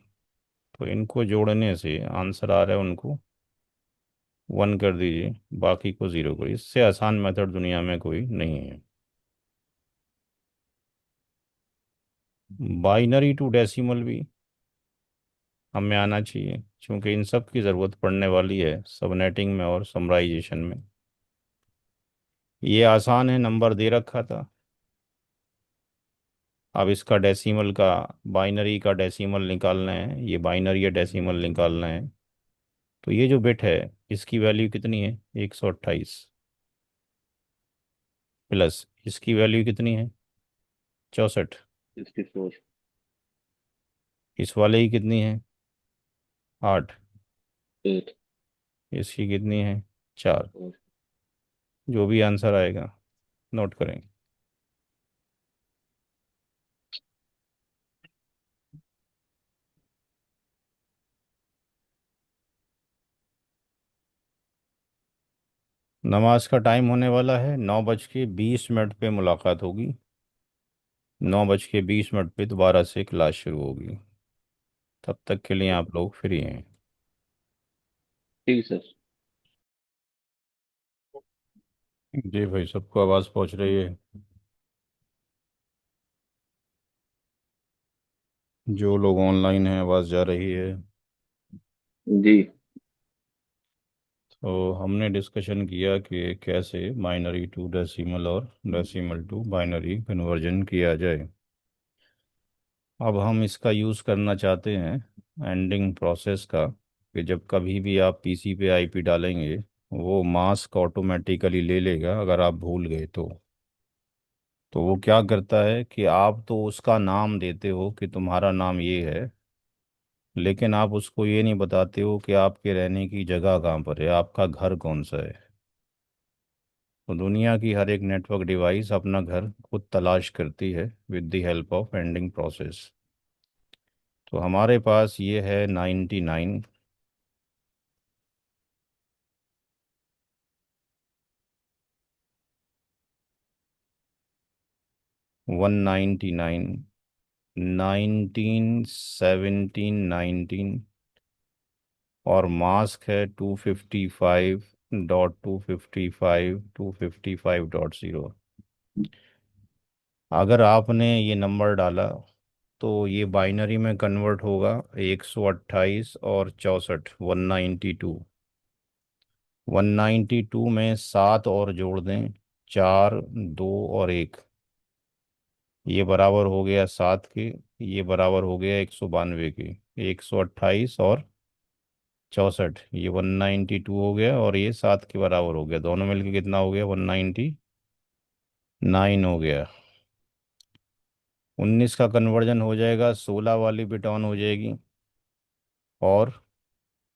तो इनको जोड़ने से आंसर आ रहा है उनको 1 कर दीजिए, बाकी को ज़ीरो करिए। इससे आसान मेथड दुनिया में कोई नहीं है। बाइनरी टू डेसिमल भी हमें आना चाहिए, क्योंकि इन सब की ज़रूरत पड़ने वाली है सबनेटिंग में और समराइजेशन में। ये आसान है, नंबर दे रखा था। अब इसका डेसिमल का, बाइनरी का डेसिमल निकालना है, ये बाइनरी या डेसिमल निकालना है। तो ये जो बिट है, इसकी वैल्यू कितनी है? 128। प्लस इसकी वैल्यू कितनी है? 64। 64। इस वाले की कितनी है? 8। 8। इसकी कितनी है? 4। जो भी आंसर आएगा नोट करें। नमाज का टाइम होने वाला है, 9:20 पे मुलाकात होगी। 9:20 पे दोबारा से क्लास शुरू होगी। तब तक के लिए आप लोग फ्री हैं? ठीक सर। जी भाई, सबको आवाज़ पहुंच रही है? जो लोग ऑनलाइन हैं, आवाज़ जा रही है? जी। तो हमने डिस्कशन किया कि कैसे बाइनरी टू डेसिमल और डेसिमल टू बाइनरी कन्वर्जन किया जाए। अब हम इसका यूज़ करना चाहते हैं एंडिंग प्रोसेस का, कि जब कभी भी आप पीसी पे आईपी डालेंगे, वो मास्क ऑटोमेटिकली ले लेगा अगर आप भूल गए तो वो क्या करता है कि आप तो उसका नाम देते हो कि तुम्हारा नाम ये है, लेकिन आप उसको ये नहीं बताते हो कि आपके रहने की जगह कहाँ पर है, आपका घर कौन सा है। तो दुनिया की हर एक नेटवर्क डिवाइस अपना घर खुद तलाश करती है with the help of ending process. तो हमारे पास ये है 99, 199, 19, 17, 19 और मास्क है 255.255.255.0। अगर आपने ये नंबर डाला तो ये बाइनरी में कन्वर्ट होगा 128 और 64, 192। 192 में सात और जोड़ दें, चार, दो और एक, ये बराबर हो गया सात के, ये बराबर हो गया 192 के। 128 और 64, ये 192 हो गया, और ये सात के बराबर हो गया, दोनों मिलके कितना हो गया, 199 हो गया। 19 का कन्वर्जन हो जाएगा, 16 वाली बिट ऑन हो जाएगी, और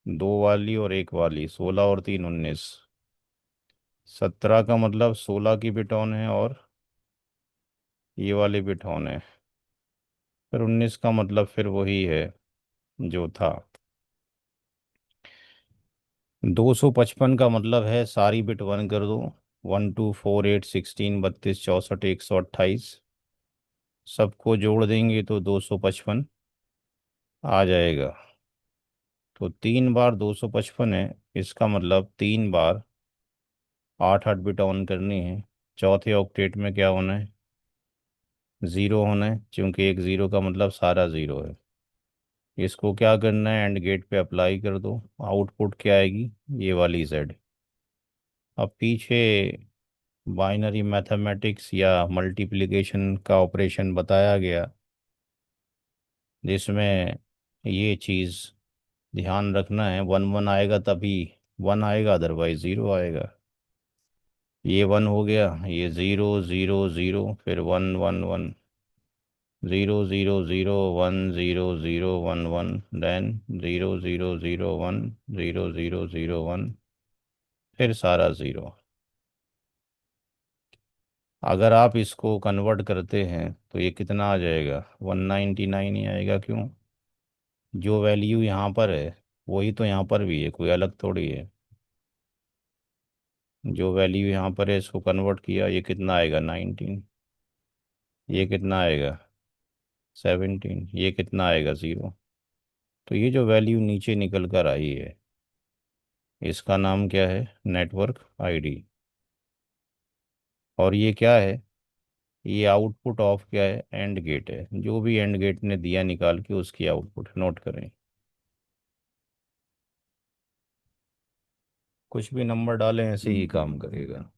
दो वाली और एक वाली, 16 और तीन 19। 17 का मतलब 16 की बिट ऑन है और ये वाली बिट ऑन है। फिर 19 का मतलब फिर वही है जो था। 255 का मतलब है सारी बिट वन कर दो। 1 2 4 8 16 32 64 128, सबको जोड़ देंगे तो 255 आ जाएगा। तो तीन बार 255 है, इसका मतलब तीन बार आठ आठ बिट ऑन करनी है। चौथे ऑक्टेट में क्या होना है, ज़ीरो होना है, क्योंकि एक ज़ीरो का मतलब सारा ज़ीरो है। इसको क्या करना है, एंड गेट पे अप्लाई कर दो, आउटपुट क्या आएगी, ये वाली जेड। अब पीछे बाइनरी मैथमेटिक्स या मल्टीप्लिकेशन का ऑपरेशन बताया गया, जिसमें ये चीज़ ध्यान रखना है, वन वन आएगा तभी वन आएगा, अदरवाइज ज़ीरो आएगा। ये वन हो गया, ये ज़ीरो ज़ीरो ज़ीरो, फिर one one one, zero zero zero one, zero zero one one, than zero zero zero one, zero zero zero one, फिर सारा ज़ीरो। अगर आप इसको कन्वर्ट करते हैं तो ये कितना आ जाएगा, 199 ही आएगा। क्यों, जो वैल्यू यहाँ पर है वही तो यहाँ पर भी है, कोई अलग थोड़ी है। जो वैल्यू यहाँ पर है इसको कन्वर्ट किया, ये कितना आएगा, 19। ये कितना आएगा, 17। ये कितना आएगा, ज़ीरो। तो ये जो वैल्यू नीचे निकल कर आई है, इसका नाम क्या है, नेटवर्क आईडी। और ये क्या है, ये आउटपुट ऑफ क्या है, एंड गेट है। जो भी एंड गेट ने दिया निकाल के उसकी आउटपुट नोट करें। कुछ भी नंबर डालें ऐसे ही काम करेगा।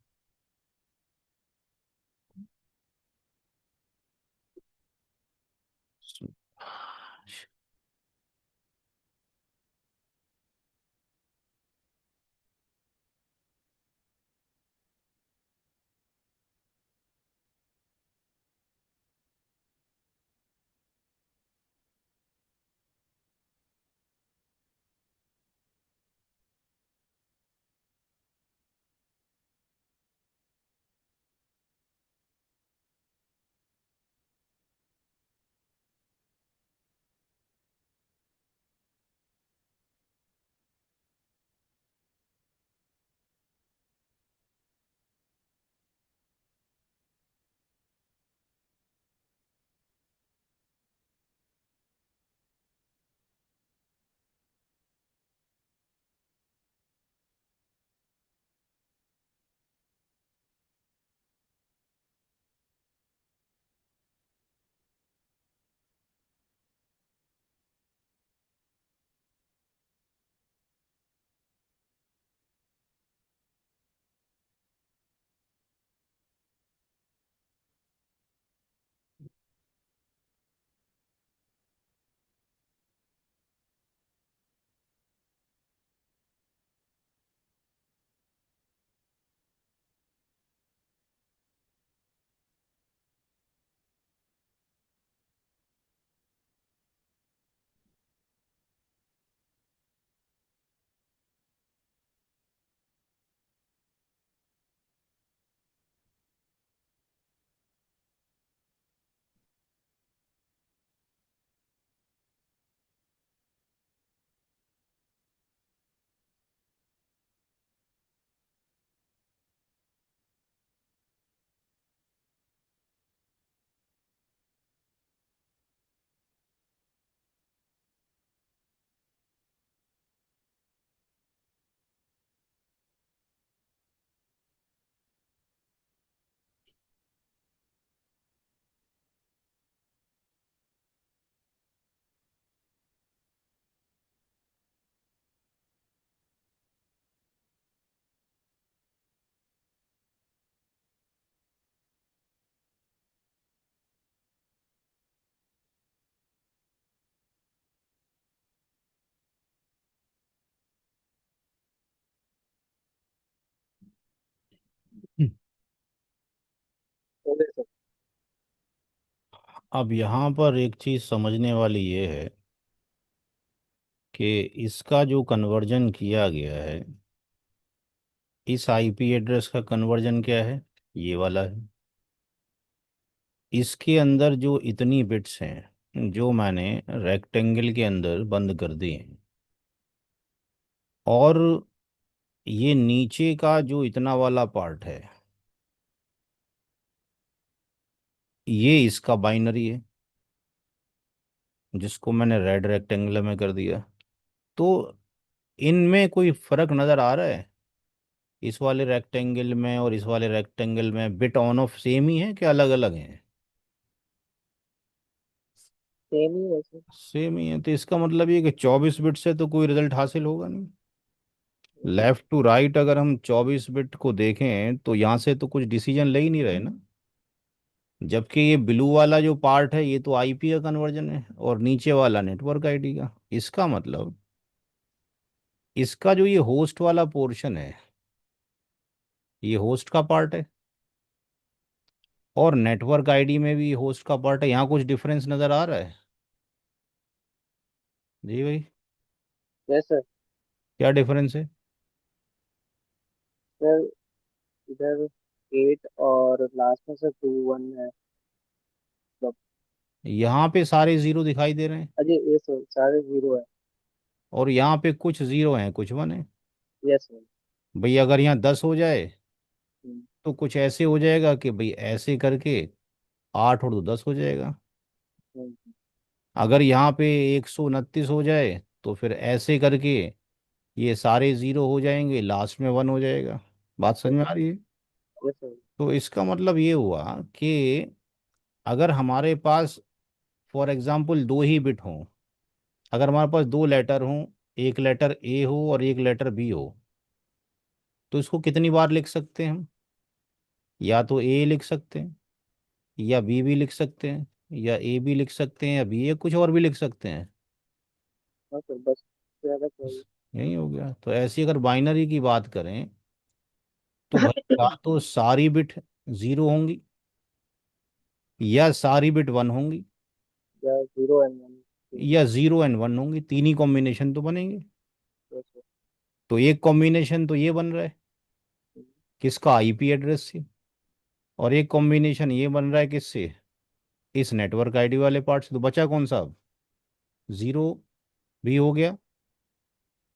अब यहाँ पर एक चीज़ समझने वाली ये है कि इसका जो कन्वर्जन किया गया है, इस आईपी एड्रेस का कन्वर्जन क्या है, ये वाला है। इसके अंदर जो इतनी बिट्स हैं जो मैंने रेक्टेंगल के अंदर बंद कर दी हैं, और ये नीचे का जो इतना वाला पार्ट है, ये इसका बाइनरी है, जिसको मैंने रेड रेक्टेंगल में कर दिया। तो इनमें कोई फर्क नज़र आ रहा है? इस वाले रेक्टेंगल में और इस वाले रेक्टेंगल में बिट ऑन ऑफ सेम ही है कि अलग अलग हैं? सेम ही वैसे। सेम ही है, तो इसका मतलब ये कि 24 बिट से तो कोई रिजल्ट हासिल होगा नहीं। हम्म, लेफ्ट टू राइट अगर हम 24 बिट को देखें तो यहाँ से तो कुछ डिसीजन ले ही नहीं रहे ना। जबकि ये ब्लू वाला जो पार्ट है ये तो आईपी का कन्वर्जन है, और नीचे वाला नेटवर्क आईडी का। इसका मतलब इसका जो ये होस्ट वाला पोर्शन है, ये होस्ट का पार्ट है, और नेटवर्क आईडी में भी होस्ट का पार्ट है। यहाँ कुछ डिफरेंस नज़र आ रहा है? जी भाई, जैसे क्या डिफरेंस है? सर, इधर 8 और लास्ट में सर 2 1 है, मतलब। यहाँ पे सारे ज़ीरो दिखाई दे रहे हैं, अजय ये सर सारे 0 है। और यहाँ पे कुछ ज़ीरो हैं कुछ वन है। Yes sir. भाई अगर यहाँ 10 हो जाए हम्म, तो कुछ ऐसे हो जाएगा कि भाई ऐसे करके 8 और 2 10 हो जाएगा। हम्म, अगर यहाँ पे 129 हो जाए तो फिर ऐसे करके ये सारे ज़ीरो हो जाएंगे, लास्ट में वन हो जाएगा। बात समझ में आ रही है? Yes sir. तो इसका मतलब ये हुआ कि अगर हमारे पास फॉर एग्जांपल दो ही बिट हों, अगर हमारे पास दो लेटर हों, एक लेटर ए हो और एक लेटर बी हो, तो इसको कितनी बार लिख सकते हैं हम? या तो ए लिख सकते हैं, या बी भी लिख सकते हैं, या ए भी लिख सकते हैं, या बी, या कुछ और भी लिख सकते हैं। हाँ सर, बस ज़्यादा बस चाहिए। यही हो गया। तो ऐसी अगर बाइनरी की बात करें तो भाई या तो सारी बिट जीरो होंगी, या सारी बिट वन होंगी, या 0 and 1। या जीरो एंड वन होंगी। तीन ही कॉम्बिनेशन तो बनेंगे। Yes sir. तो एक कॉम्बिनेशन तो ये बन रहा है, किसका, आईपी एड्रेस से। और एक कॉम्बिनेशन ये बन रहा है किससे, इस नेटवर्क आईडी वाले पार्ट से। तो बचा कौन सा अब? जीरो भी हो गया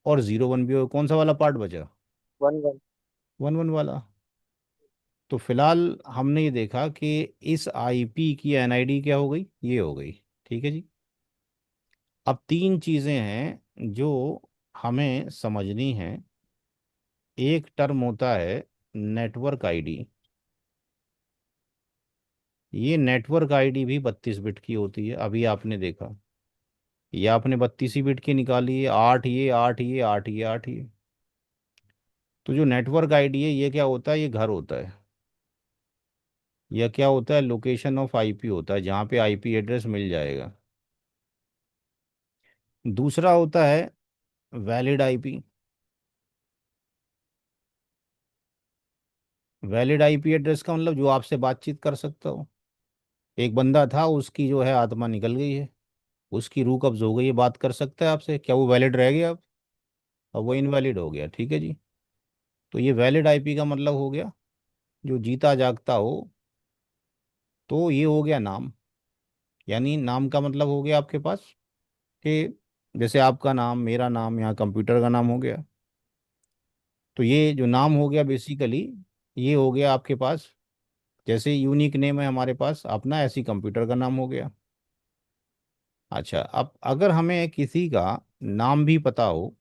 और जीरो वन भी हो गया। कौन सा वाला पार्ट बचा? 1 1। वन वन वाला। तो फिलहाल हमने ये देखा कि इस आईपी की एनआईडी क्या हो गई, ये हो गई। ठीक है जी। अब तीन चीज़ें हैं जो हमें समझनी हैं। एक टर्म होता है नेटवर्क आईडी। ये नेटवर्क आईडी भी 32 बिट की होती है, अभी आपने देखा। ये आपने 32 ही बिट की निकाली है, आठ ये, आठ ये, आठ ये, आठ ये। तो जो नेटवर्क आईडी है ये क्या होता है, ये घर होता है, या क्या होता है, लोकेशन ऑफ आईपी होता है, जहाँ पे आईपी एड्रेस मिल जाएगा। दूसरा होता है valid IP. Valid IP address का मतलब जो आपसे बातचीत कर सकता हो। एक बंदा था, उसकी जो है आत्मा निकल गई है, उसकी रूह कब्ज हो गई है, बात कर सकता है आपसे, क्या वो वैलिड रह गया अब? अब वो इनवैलिड हो गया। ठीक है जी। तो ये वैलिड आईपी का मतलब हो गया जो जीता जागता हो। तो ये हो गया नाम। यानी नाम का मतलब हो गया आपके पास कि जैसे आपका नाम, मेरा नाम, यहाँ कंप्यूटर का नाम हो गया। तो ये जो नाम हो गया बेसिकली, ये हो गया आपके पास, जैसे यूनिक नेम है हमारे पास अपना, ऐसी कंप्यूटर का नाम हो गया। अच्छा, अब अगर हमें किसी का नाम भी पता हो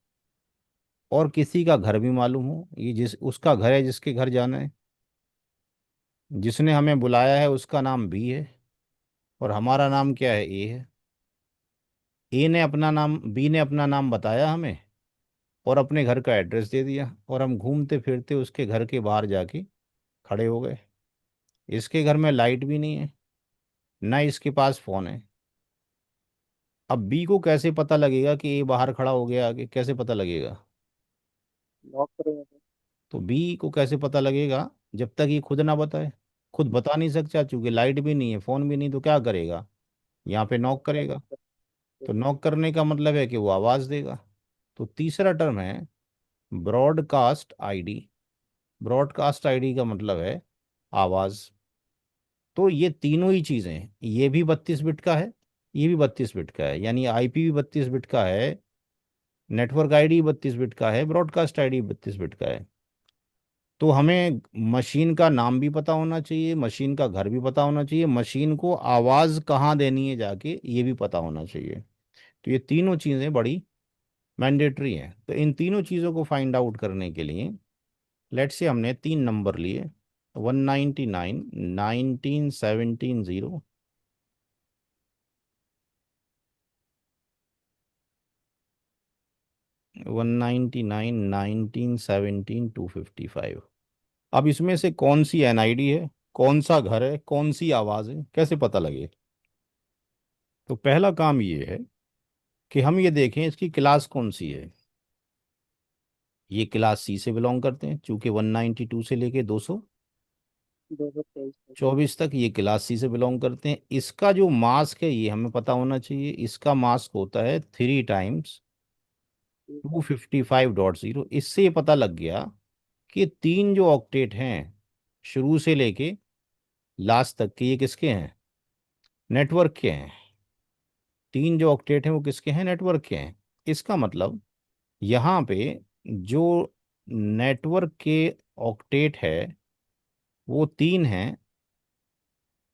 और किसी का घर भी मालूम हो, ये जिस उसका घर है, जिसके घर जाना है, जिसने हमें बुलाया है उसका नाम बी है, और हमारा नाम क्या है, ए है। ए ने अपना नाम, बी ने अपना नाम बताया हमें और अपने घर का एड्रेस दे दिया, और हम घूमते फिरते उसके घर के बाहर जाके खड़े हो गए। इसके घर में लाइट भी नहीं है, ना इसके पास फ़ोन है। अब बी को कैसे पता लगेगा कि ए बाहर खड़ा हो गया, आगे कैसे पता लगेगा? नॉक करेंगे सर। तो बी को कैसे पता लगेगा जब तक ये खुद ना बताए? खुद बता नहीं सकता, चूंकि लाइट भी नहीं है, फ़ोन भी नहीं, तो क्या करेगा? यहाँ पे नॉक क्या करेगा। मतलब? तो नॉक करने का मतलब है कि वो आवाज़ देगा। तो तीसरा टर्म है ब्रॉडकास्ट आईडी। ब्रॉडकास्ट आईडी का मतलब है आवाज़। तो ये तीनों ही चीज़ें, ये भी 32 बिट का है, ये भी 32 बिट का है, यानी आईपी भी 32 बिट का है, नेटवर्क आईडी 32 बिट का है, ब्रॉडकास्ट आईडी 32 बिट का है। तो हमें मशीन का नाम भी पता होना चाहिए, मशीन का घर भी पता होना चाहिए, मशीन को आवाज़ कहाँ देनी है जाके ये भी पता होना चाहिए। तो ये तीनों चीज़ें बड़ी मैंडेटरी हैं। तो इन तीनों चीज़ों को फाइंड आउट करने के लिए लेट्स से हमने तीन नंबर लिए, 199, 1917 0, 199, 1917 255। अब इसमें से कौन सी एनआईडी है, कौन सा घर है, कौन सी आवाज़ है, कैसे पता लगे? तो पहला काम ये है कि हम ये देखें इसकी क्लास कौन सी है। ये क्लास सी से बिलोंग करते हैं, चूंकि 192 से लेके 223 224 तक ये क्लास सी से बिलोंग करते हैं। इसका जो मास्क है ये हमें पता होना चाहिए, इसका मास्क होता है 3 टाइम्स ठीक टू है। फिफ्टी फाइव डॉट जीरो इससे ये पता लग गया कि तीन जो ऑक्टेट हैं शुरू से लेके लास्ट तक के, ये किसके हैं? नेटवर्क के हैं। तीन जो ऑक्टेट हैं वो किसके हैं? नेटवर्क के हैं। इसका मतलब यहाँ पे जो नेटवर्क के ऑक्टेट है वो तीन हैं,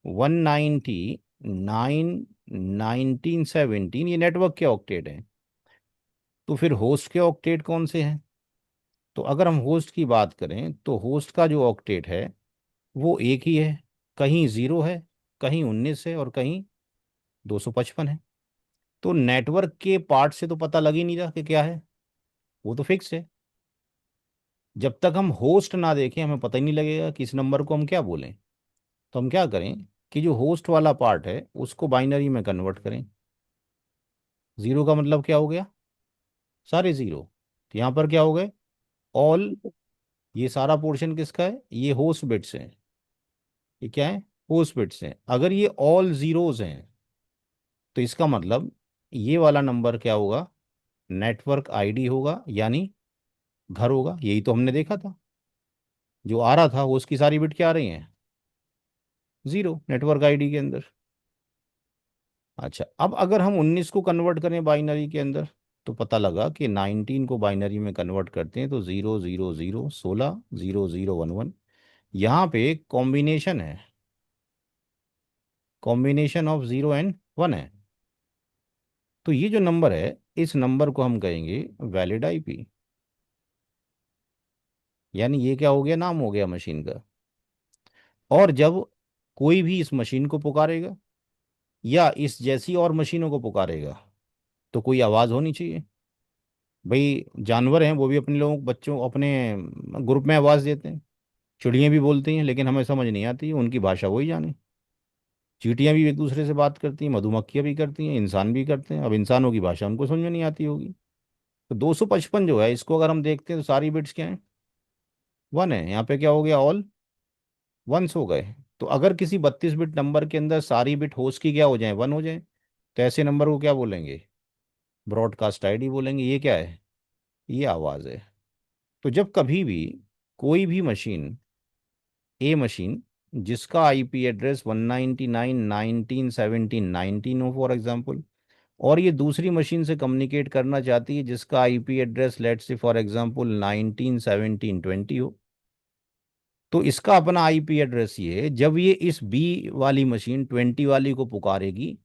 199, 1917, ये नेटवर्क के ऑक्टेट हैं। तो फिर होस्ट के ऑक्टेट कौन से हैं? तो अगर हम होस्ट की बात करें तो होस्ट का जो ऑक्टेट है वो एक ही है, कहीं 0 है, कहीं 19 है और कहीं 255 है। तो नेटवर्क के पार्ट से तो पता लग ही नहीं रहा कि क्या है, वो तो फिक्स है। जब तक हम होस्ट ना देखें हमें पता ही नहीं लगेगा कि इस नंबर को हम क्या बोलें। तो हम क्या करें कि जो होस्ट वाला पार्ट है उसको बाइनरी में कन्वर्ट करें। 0 का मतलब क्या हो गया? सारे 0। तो यहाँ पर क्या हो गए? ऑल। ये सारा पोर्शन किसका है? ये होस्ट बिट्स हैं। ये क्या है? होस्ट बिट्स हैं। अगर ये ऑल जीरोज हैं तो इसका मतलब ये वाला नंबर क्या होगा? नेटवर्क आईडी होगा, यानी घर होगा। यही तो हमने देखा था, जो आ रहा था वो उसकी सारी बिट क्या आ रही हैं? 0 नेटवर्क आईडी के अंदर। अच्छा, अब अगर हम 19 को कन्वर्ट करें बाइनरी के अंदर तो पता लगा कि 19 को बाइनरी में कन्वर्ट करते हैं तो 0 0 0 16 0 0 1 1। यहाँ पे कॉम्बिनेशन है, कॉम्बिनेशन ऑफ 0 एंड 1 है। तो ये जो नंबर है इस नंबर को हम कहेंगे वैलिड आईपी। यानी ये क्या हो गया? नाम हो गया मशीन का। और जब कोई भी इस मशीन को पुकारेगा या इस जैसी और मशीनों को पुकारेगा तो कोई आवाज़ होनी चाहिए। भाई जानवर हैं वो भी अपने लोगों बच्चों अपने ग्रुप में आवाज़ देते हैं। चिड़ियाँ भी बोलती हैं लेकिन हमें समझ नहीं आती, उनकी भाषा वही जाने। चींटियाँ भी एक दूसरे से बात करती हैं, मधुमक्खियाँ भी करती हैं, इंसान भी करते हैं। अब इंसानों की भाषा उनको समझ में नहीं आती होगी। तो 255 जो है इसको अगर हम देखते हैं तो सारी बिट्स क्या हैं? 1 है। यहाँ पे क्या हो गया? ऑल वंस हो गए। तो अगर किसी 32 बिट नंबर के अंदर सारी बिट होस्ट की क्या हो जाए? 1 हो जाए, तो ऐसे नंबर को क्या बोलेंगे? ब्रॉडकास्ट आईडी बोलेंगे। ये क्या है? ये आवाज़ है। तो जब कभी भी कोई भी मशीन, ए मशीन, जिसका आईपी एड्रेस 199.1917.19 हो फॉर एग्जांपल, और ये दूसरी मशीन से कम्युनिकेट करना चाहती है जिसका IP address let's say for example 1917.20 हो, तो इसका अपना आईपी एड्रेस ये है। जब ये इस बी वाली मशीन 20 वाली को पुकारेगी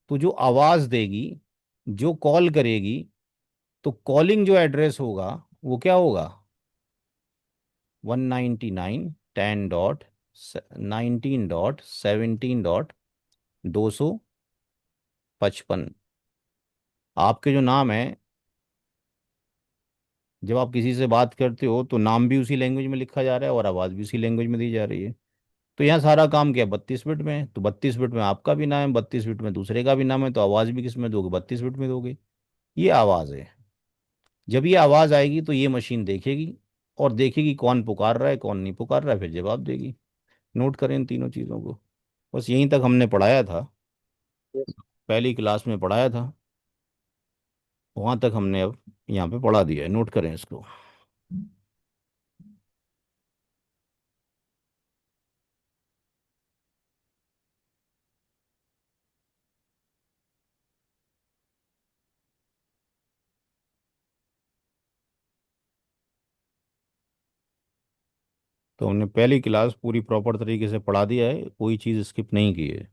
तो जो आवाज़ देगी, जो कॉल करेगी, तो कॉलिंग जो एड्रेस होगा वो क्या होगा? 199.10.19.17.255। आपके जो नाम है, जब आप किसी से बात करते हो तो नाम भी उसी लैंग्वेज में लिखा जा रहा है और आवाज़ भी उसी लैंग्वेज में दी जा रही है। तो यहाँ सारा काम क्या? 32 बिट में है। तो 32 बिट में आपका भी नाम है, 32 बिट में दूसरे का भी नाम है, तो आवाज़ भी किस में दोगे? 32 बिट में दोगे। ये आवाज़ है। जब ये आवाज़ आएगी तो ये मशीन देखेगी और देखेगी कौन पुकार रहा है कौन नहीं पुकार रहा है, फिर जवाब देगी। नोट करें इन तीनों चीज़ों को। बस यहीं तक हमने पढ़ाया था। यस। पहली क्लास में पढ़ाया था वहाँ तक हमने अब यहाँ पे पढ़ा दिया है, नोट करें इसको। तो हमने पहली क्लास पूरी प्रॉपर तरीके से पढ़ा दिया है, कोई चीज़ स्किप नहीं की है।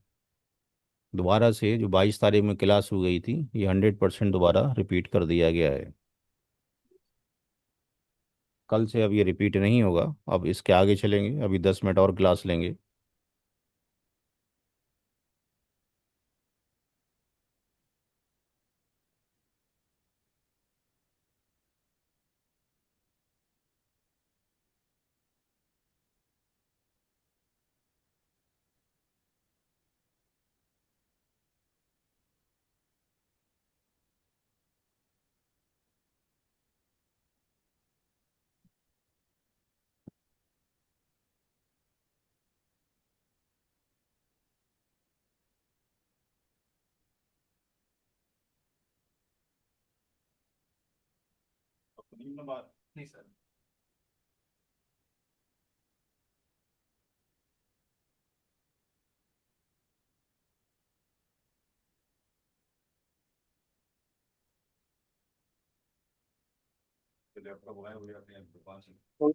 दोबारा से जो 22 तारीख में क्लास हो गई थी ये 100% दोबारा रिपीट कर दिया गया है। कल से अब ये रिपीट नहीं होगा, अब इसके आगे चलेंगे, अभी 10 मिनट और क्लास लेंगे। नहीं सर। लैपटॉप गायब हो जाते हैं दुकान से। तो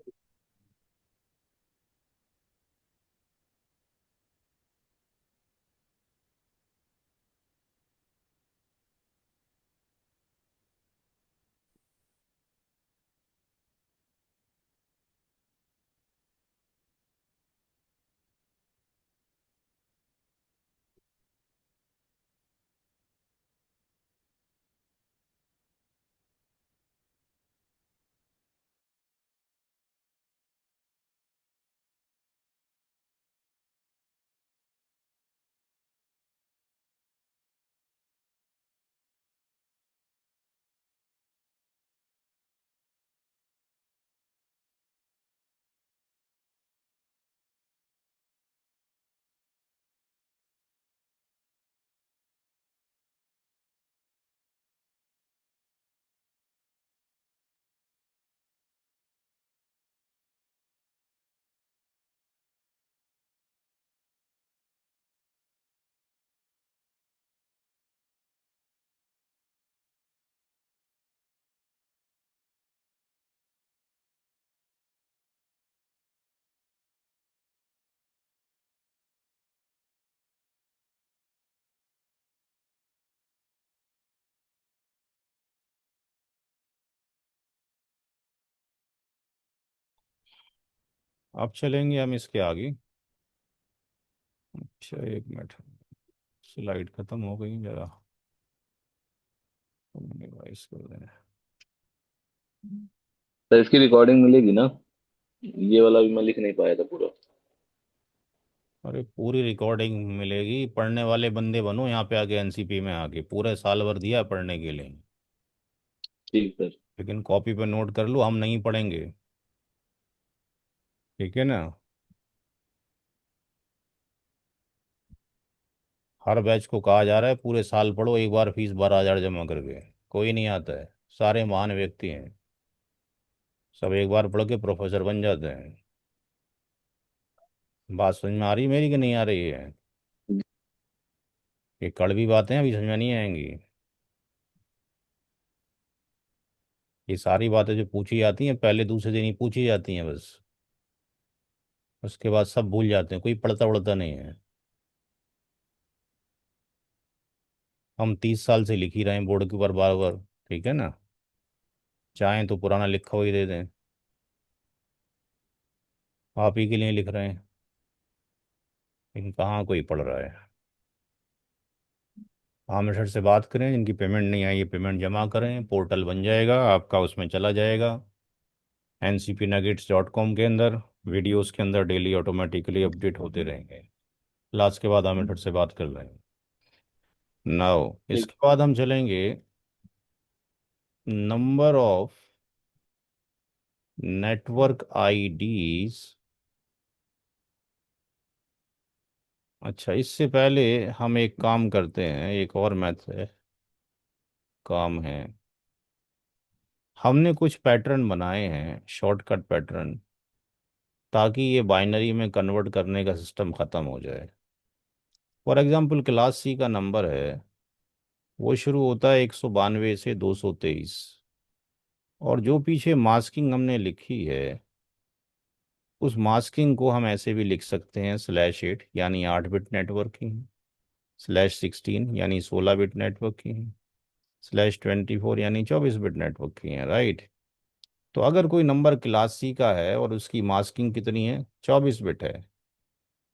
अब चलेंगे हम इसके आगे। अच्छा, 1 मिनट, स्लाइड खत्म हो गई जरा, रिवाइज कर दें। सर इसकी रिकॉर्डिंग मिलेगी ना? ये वाला भी मैं लिख नहीं पाया था पूरा। अरे पूरी रिकॉर्डिंग मिलेगी, पढ़ने वाले बंदे बनो यहाँ पे आके, एनसीपी में आके पूरे साल भर दिया है पढ़ने के लिए। ठीक सर। लेकिन कॉपी पे नोट कर लो, हम नहीं पढ़ेंगे, ठीक है ना। हर बैच को कहा जा रहा है पूरे साल पढ़ो, एक बार फीस 12,000 जमा करके। कोई नहीं आता है, सारे महान व्यक्ति हैं, सब एक बार पढ़ के प्रोफेसर बन जाते हैं। बात समझ में आ रही है मेरी कि नहीं आ रही है? ये कड़वी बातें अभी समझ में नहीं आएंगी। ये सारी बातें जो पूछी जाती हैं पहले दूसरे दिन ही पूछी जाती हैं बस, उसके बाद सब भूल जाते हैं, कोई पढ़ता उड़ता नहीं है। हम 30 साल से लिख ही रहे हैं बोर्ड के ऊपर बार बार, ठीक है ना। चाहें तो पुराना लिखा हुआ ही दे दें, आप ही के लिए लिख रहे हैं, लेकिन कहाँ कोई पढ़ रहा है। आमिर सर से बात करें, जिनकी पेमेंट नहीं आई, ये पेमेंट जमा करें, पोर्टल बन जाएगा आपका, उसमें चला जाएगा ncpnuggets.com के अंदर, वीडियोस के अंदर डेली ऑटोमेटिकली अपडेट होते रहेंगे। क्लास के बाद आमिर सर से बात कर लेंगे। नाउ ठीक। इसके बाद हम चलेंगे नंबर ऑफ नेटवर्क आईडीज अच्छा, इससे पहले हम एक काम करते हैं, एक और मैथ है, काम है। हमने कुछ पैटर्न बनाए हैं, शॉर्टकट पैटर्न, ताकि ये बाइनरी में कन्वर्ट करने का सिस्टम ख़त्म हो जाए। फॉर एग्जांपल, क्लास सी का नंबर है, वो शुरू होता है 192 से 223, और जो पीछे मास्किंग हमने लिखी है, उस मास्किंग को हम ऐसे भी लिख सकते हैं, /8 यानी 8 बिट नेटवर्किंग, /16 यानी 16 बिट नेटवर्किंग, /24 यानी 24 बिट नेटवर्किंग है, राइट। तो अगर कोई नंबर क्लास सी का है और उसकी मास्किंग कितनी है, 24 बिट है,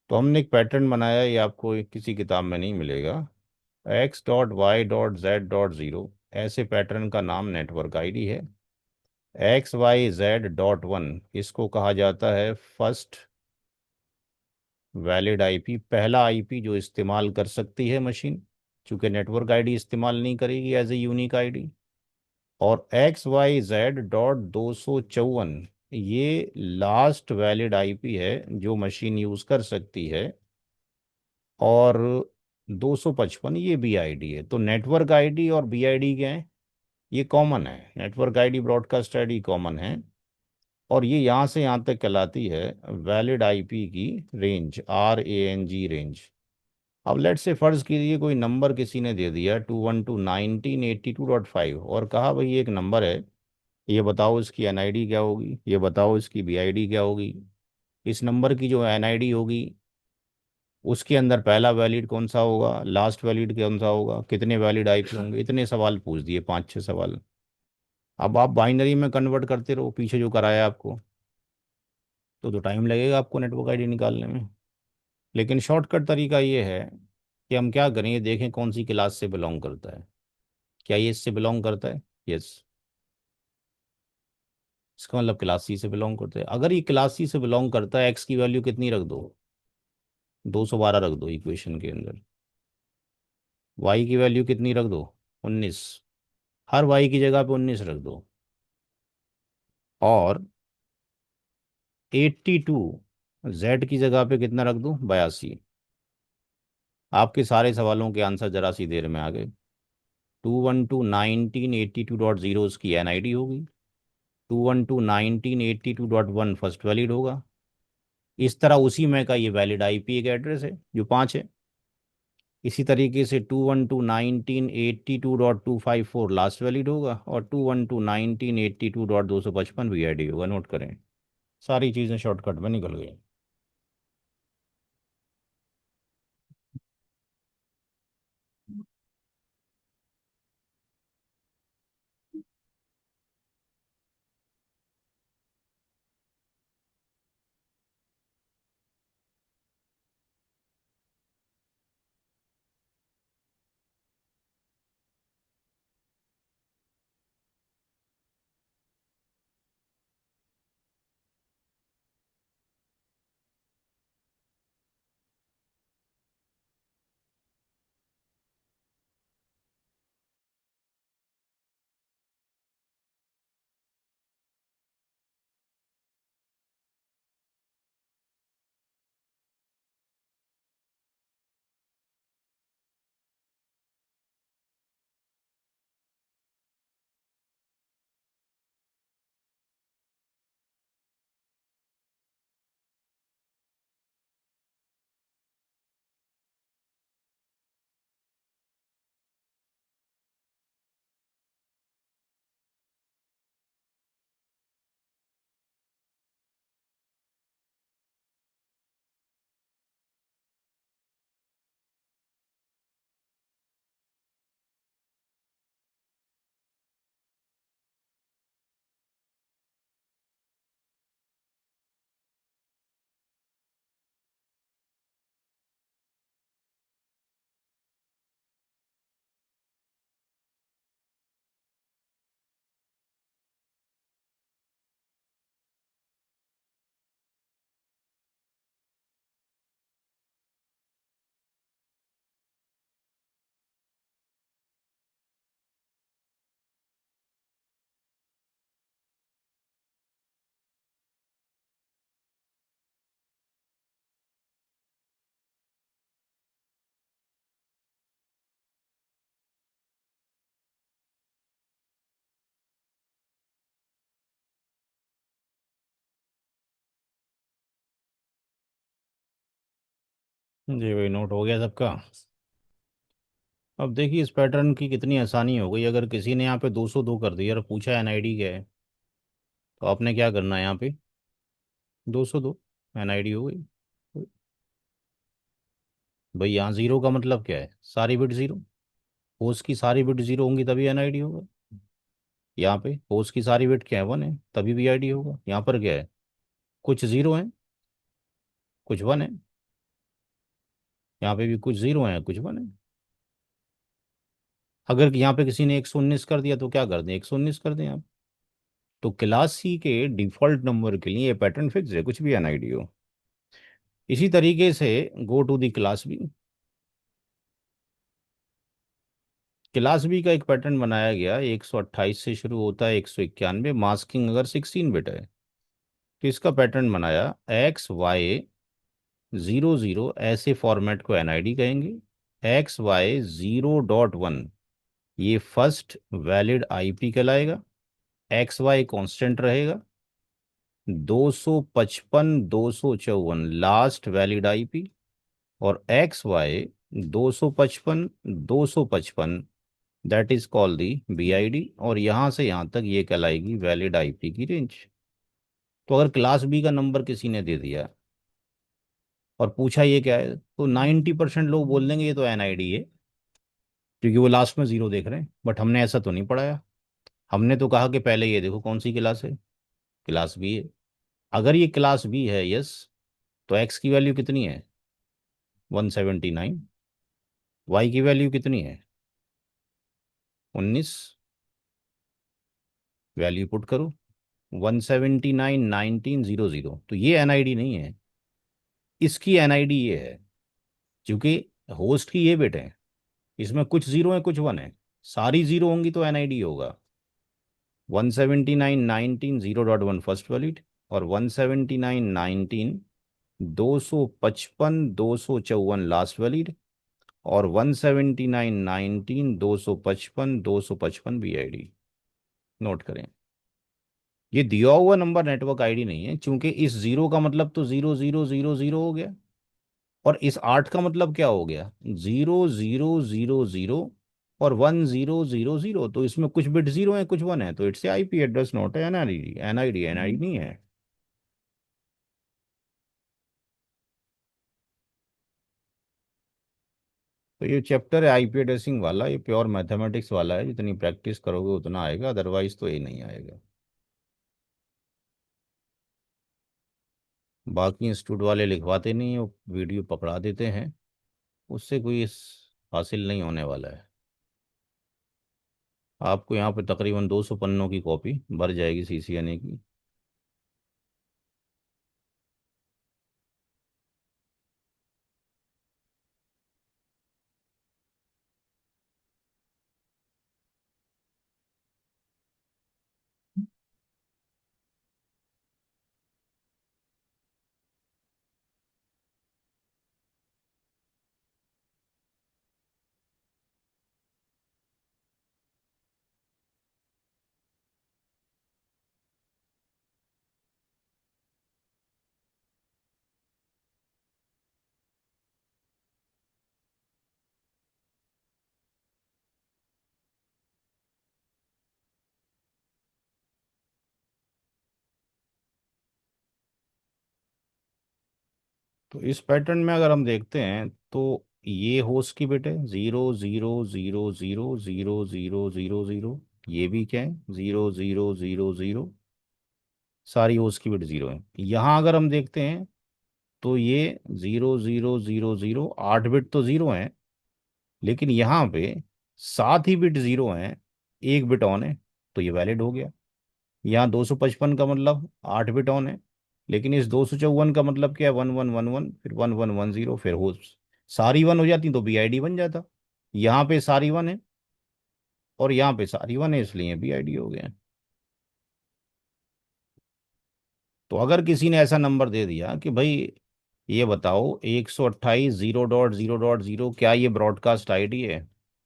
तो हमने एक पैटर्न बनाया, ये आपको किसी किताब में नहीं मिलेगा। x.y.z.0, ऐसे पैटर्न का नाम नेटवर्क आईडी है। XYZ.1, इसको कहा जाता है फर्स्ट वैलिड आईपी, पहला आईपी जो इस्तेमाल कर सकती है मशीन, चूंकि नेटवर्क आईडी इस्तेमाल नहीं करेगी एज ए यूनिक आईडी। और XYZ.254, ये लास्ट वैलिड आईपी है जो मशीन यूज़ कर सकती है। और 255 ये बी आईडी है। तो नेटवर्क आईडी और बी आईडी क्या है, ये कॉमन है, network ID broadcast ID common है। और ये यहाँ से यहाँ तक कहलाती है वैलिड आईपी की रेंज, RANG रेंज। अब लेट से फर्ज कीजिए कोई नंबर किसी ने दे दिया 212.1982.5, और कहा भाई ये एक नंबर है, ये बताओ इसकी एनआईडी क्या होगी, ये बताओ इसकी बीआईडी क्या होगी। इस नंबर की जो एनआईडी होगी, उसके अंदर पहला वैलिड कौन सा होगा, लास्ट वैलिड कौन सा होगा, कितने वैलिड आईपी होंगे, इतने सवाल पूछ दिए, 5-6 सवाल। अब आप बाइनरी में कन्वर्ट करते रहो, पीछे जो कराया आपको, तो टाइम लगेगा आपको नेटवर्क आईडी निकालने में। लेकिन शॉर्टकट तरीका ये है कि हम क्या करें, ये देखें कौन सी क्लास से बिलोंग करता है। क्या ये इससे बिलोंग करता है? यस। इसका मतलब क्लास सी से बिलोंग करता है। अगर ये क्लास सी से बिलोंग करता है, एक्स की वैल्यू कितनी रख दो, 212 रख दो इक्वेशन के अंदर। वाई की वैल्यू कितनी रख दो, 19, हर वाई की जगह पे 19 रख दो। और 82 जेड की जगह पे कितना रख दो, 82। आपके सारे सवालों के आंसर जरा सी देर में आ गए। 212.1982.0 उसकी एनआईडी होगी, 212.1982.1 फर्स्ट वैलिड होगा। इस तरह उसी में का ये वैलिड आईपी एक एड्रेस है जो 5 है। इसी तरीके से 212.1982.254 लास्ट वैलिड होगा, और 212.1982.255 भी आईडी होगा, नोट करें। सारी चीज़ें शॉर्टकट में निकल गई। जी भाई, नोट हो गया सबका। अब देखिए इस पैटर्न की कितनी आसानी हो गई। अगर किसी ने यहाँ पे 202 कर दिया और पूछा एनआईडी क्या है, तो आपने क्या करना है यहाँ पे? 202 एनआईडी हो गई। भाई यहाँ जीरो का मतलब क्या है? सारी बिट जीरो। होस्ट की सारी बिट जीरो होंगी तभी एनआईडी होगा। यहाँ पे होस्ट की सारी बिट क्या है? वन है, तभी वीआईडी होगा। यहाँ पर क्या है? कुछ जीरो है, कुछ वन है। यहाँ पे भी कुछ जीरो है, कुछ वन है। अगर यहाँ पे किसी ने 119 कर दिया तो क्या कर दें? 119 कर दें आप। तो क्लास सी के डिफॉल्ट नंबर के लिए ये पैटर्न फिक्स है, कुछ भी एनआईडी हो। इसी तरीके से go to the class B. Class B का एक पैटर्न बनाया गया, 128 से शुरू होता है, 191, मास्किंग अगर 16 बिट है। तो इसका पैटर्न बनाया, XY00, ऐसे फॉर्मेट को एनआईडी कहेंगे। XY0.1 ये फर्स्ट वैलिड आईपी कहलाएगा। XY कांस्टेंट रहेगा। 255 254 लास्ट वैलिड आईपी। और XY 255 255 that is called the BID. और यहां से यहां तक ये कहलाएगी वैलिड आईपी की रेंज। तो अगर क्लास बी का नंबर किसी ने दे दिया और पूछा ये क्या है, तो 90% लोग बोल देंगे ये तो एनआईडी है, क्योंकि वो लास्ट में जीरो देख रहे हैं। बट हमने ऐसा तो नहीं पढ़ाया। हमने तो कहा कि पहले ये देखो कौन सी क्लास है। क्लास बी है। अगर ये क्लास बी है, यस, तो एक्स की वैल्यू कितनी है? 179। वाई की वैल्यू कितनी है? 19। वैल्यू पुट करो, 179 19 00। तो ये एनआईडी नहीं है, इसकी एनआईडी ये है। क्योंकि होस्ट की ये बिट है, इसमें कुछ जीरो है, कुछ वन है। सारी जीरो होंगी तो एनआईडी होगा। 179 19 0.1 फर्स्ट वैलिड, और 179 19 255 254 लास्ट वैलिड, और 179 19 255 255 नोट करें। ये दिया हुआ नंबर नेटवर्क आईडी नहीं है, क्योंकि इस जीरो का मतलब तो 0000 हो गया। और इस 8 का मतलब क्या हो गया? 0000 और 1000। तो इसमें कुछ बिट जीरो है, कुछ वन है, तो इट्स आईपी एड्रेस, नॉट है एनआईडी। एनआईडी एनआईडी नहीं है। तो ये चैप्टर है आईपी एड्रेसिंग वाला, ये प्योर मैथमेटिक्स वाला है। जितनी प्रैक्टिस करोगे उतना आएगा, अदरवाइज तो ये नहीं आएगा। बाकी इंस्टीट्यूट वाले लिखवाते नहीं है, वो वीडियो पकड़ा देते हैं। उससे कोई हासिल नहीं होने वाला है। आपको यहाँ पे तकरीबन 200 पन्नों की कॉपी भर जाएगी सीसीएनए की। तो इस पैटर्न में अगर हम देखते हैं तो ये होस्ट की बिट है 00000000। ये भी क्या है? 0000। सारी होस्ट की बिट जीरो है। यहाँ अगर हम देखते हैं तो ये 0000, 8 बिट तो जीरो है, लेकिन यहाँ पे 7 ही बिट जीरो हैं, 1 बिट ऑन है, तो ये वैलिड हो गया। यहाँ 255 का मतलब 8 बिट ऑन है, लेकिन इस 254 का मतलब क्या है? 1111, फिर 1110, फिर हो सारी वन हो जाती तो बीआईडी बन जाता। यहाँ पे सारी वन है और यहाँ पे सारी वन है, इसलिए बीआईडी हो गया। तो अगर किसी ने ऐसा नंबर दे दिया कि भाई ये बताओ 128 0.0.0 क्या ये ब्रॉडकास्ट आईडी है,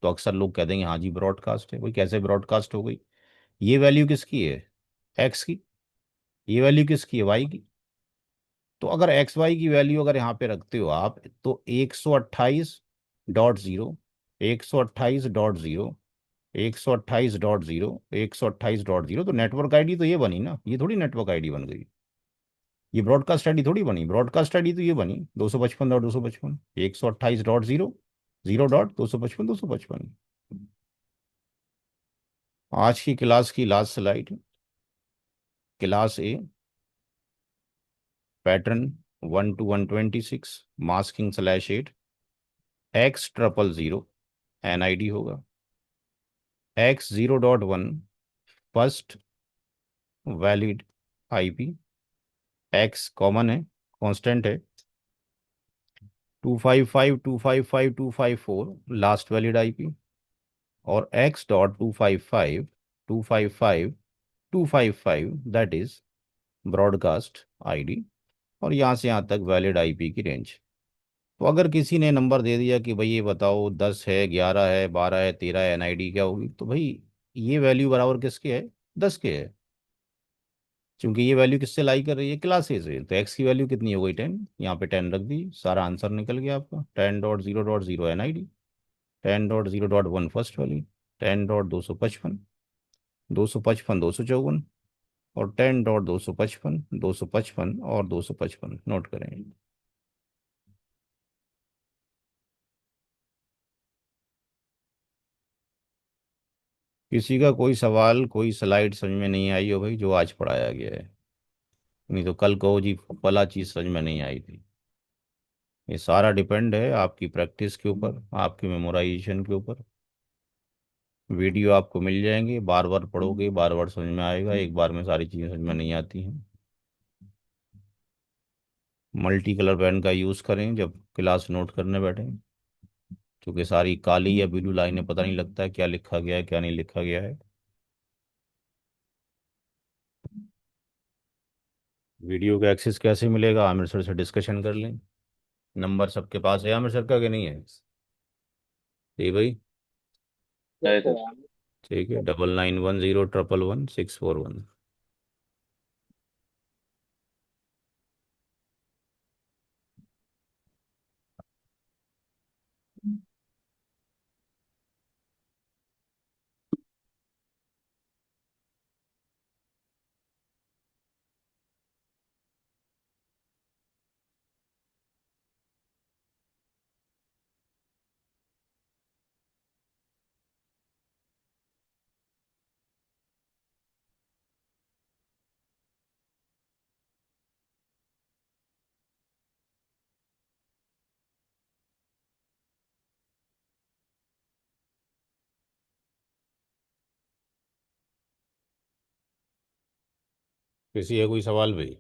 तो अक्सर लोग कह देंगे हाँ जी ब्रॉडकास्ट है। भाई कैसे ब्रॉडकास्ट हो गई? ये वैल्यू किसकी है? एक्स की। ये वैल्यू किसकी है? वाई की। तो अगर एक्स वाई की वैल्यू अगर यहाँ पे रखते हो आप, तो 128.0, 128.0, 128.0, 128.0, तो नेटवर्क आईडी तो ये बनी ना, ये थोड़ी नेटवर्क आईडी बन गई, ये ब्रॉडकास्ट आईडी थोड़ी बनी, ब्रॉडकास्ट आईडी तो ये बनी 255.255, 128.0, 0.255, 255। आज की क्लास की last slide, class A, pattern 1 to 126, मास्किंग/8, X000, NID होगा, X0.1 first valid IP, X common है, कांस्टेंट है, 255.255.254 लास्ट वैलिड आईपी, और X.255.255.255 that is broadcast ID, और यहाँ से यहाँ तक वैलिड आईपी की रेंज। तो अगर किसी ने नंबर दे दिया कि भाई ये बताओ 10 है, 11 है, 12 है, 13 है, एनआईडी क्या होगी, तो भाई ये वैल्यू बराबर किसके है, 10 के है, क्योंकि ये वैल्यू किससे लाई कर रही है, क्लास ए से। तो एक्स की वैल्यू कितनी हो गई, 10, यहाँ पे 10 रख दी, सारा आंसर निकल गया आपका। 10.0.0 एनआईडी, 10.0.1 फर्स्ट वैल्यू, 10.255, 255, 254, और 10.255, 255 और 255 नोट करें। किसी का कोई सवाल, कोई स्लाइड समझ में नहीं आई हो भाई, जो आज पढ़ाया गया है, नहीं तो कल कहो जी फला चीज़ समझ में नहीं आई थी। ये सारा डिपेंड है आपकी प्रैक्टिस के ऊपर, आपकी मेमोराइजेशन के ऊपर। वीडियो आपको मिल जाएंगे, बार बार पढ़ोगे, बार बार समझ में आएगा, एक बार में सारी चीज़ें समझ में नहीं आती हैं। मल्टी कलर पेन का यूज़ करें जब क्लास नोट करने बैठें, क्योंकि सारी काली या ब्लू लाइनें पता नहीं लगता है क्या लिखा गया है क्या नहीं लिखा गया है। वीडियो का एक्सेस कैसे मिलेगा, आमिर सर से डिस्कशन कर लें। नंबर सबके पास है आमिर सर का कि नहीं है, जी भाई। है तो सर। ठीक है, 9910111641। किसी है कोई सवाल भाई।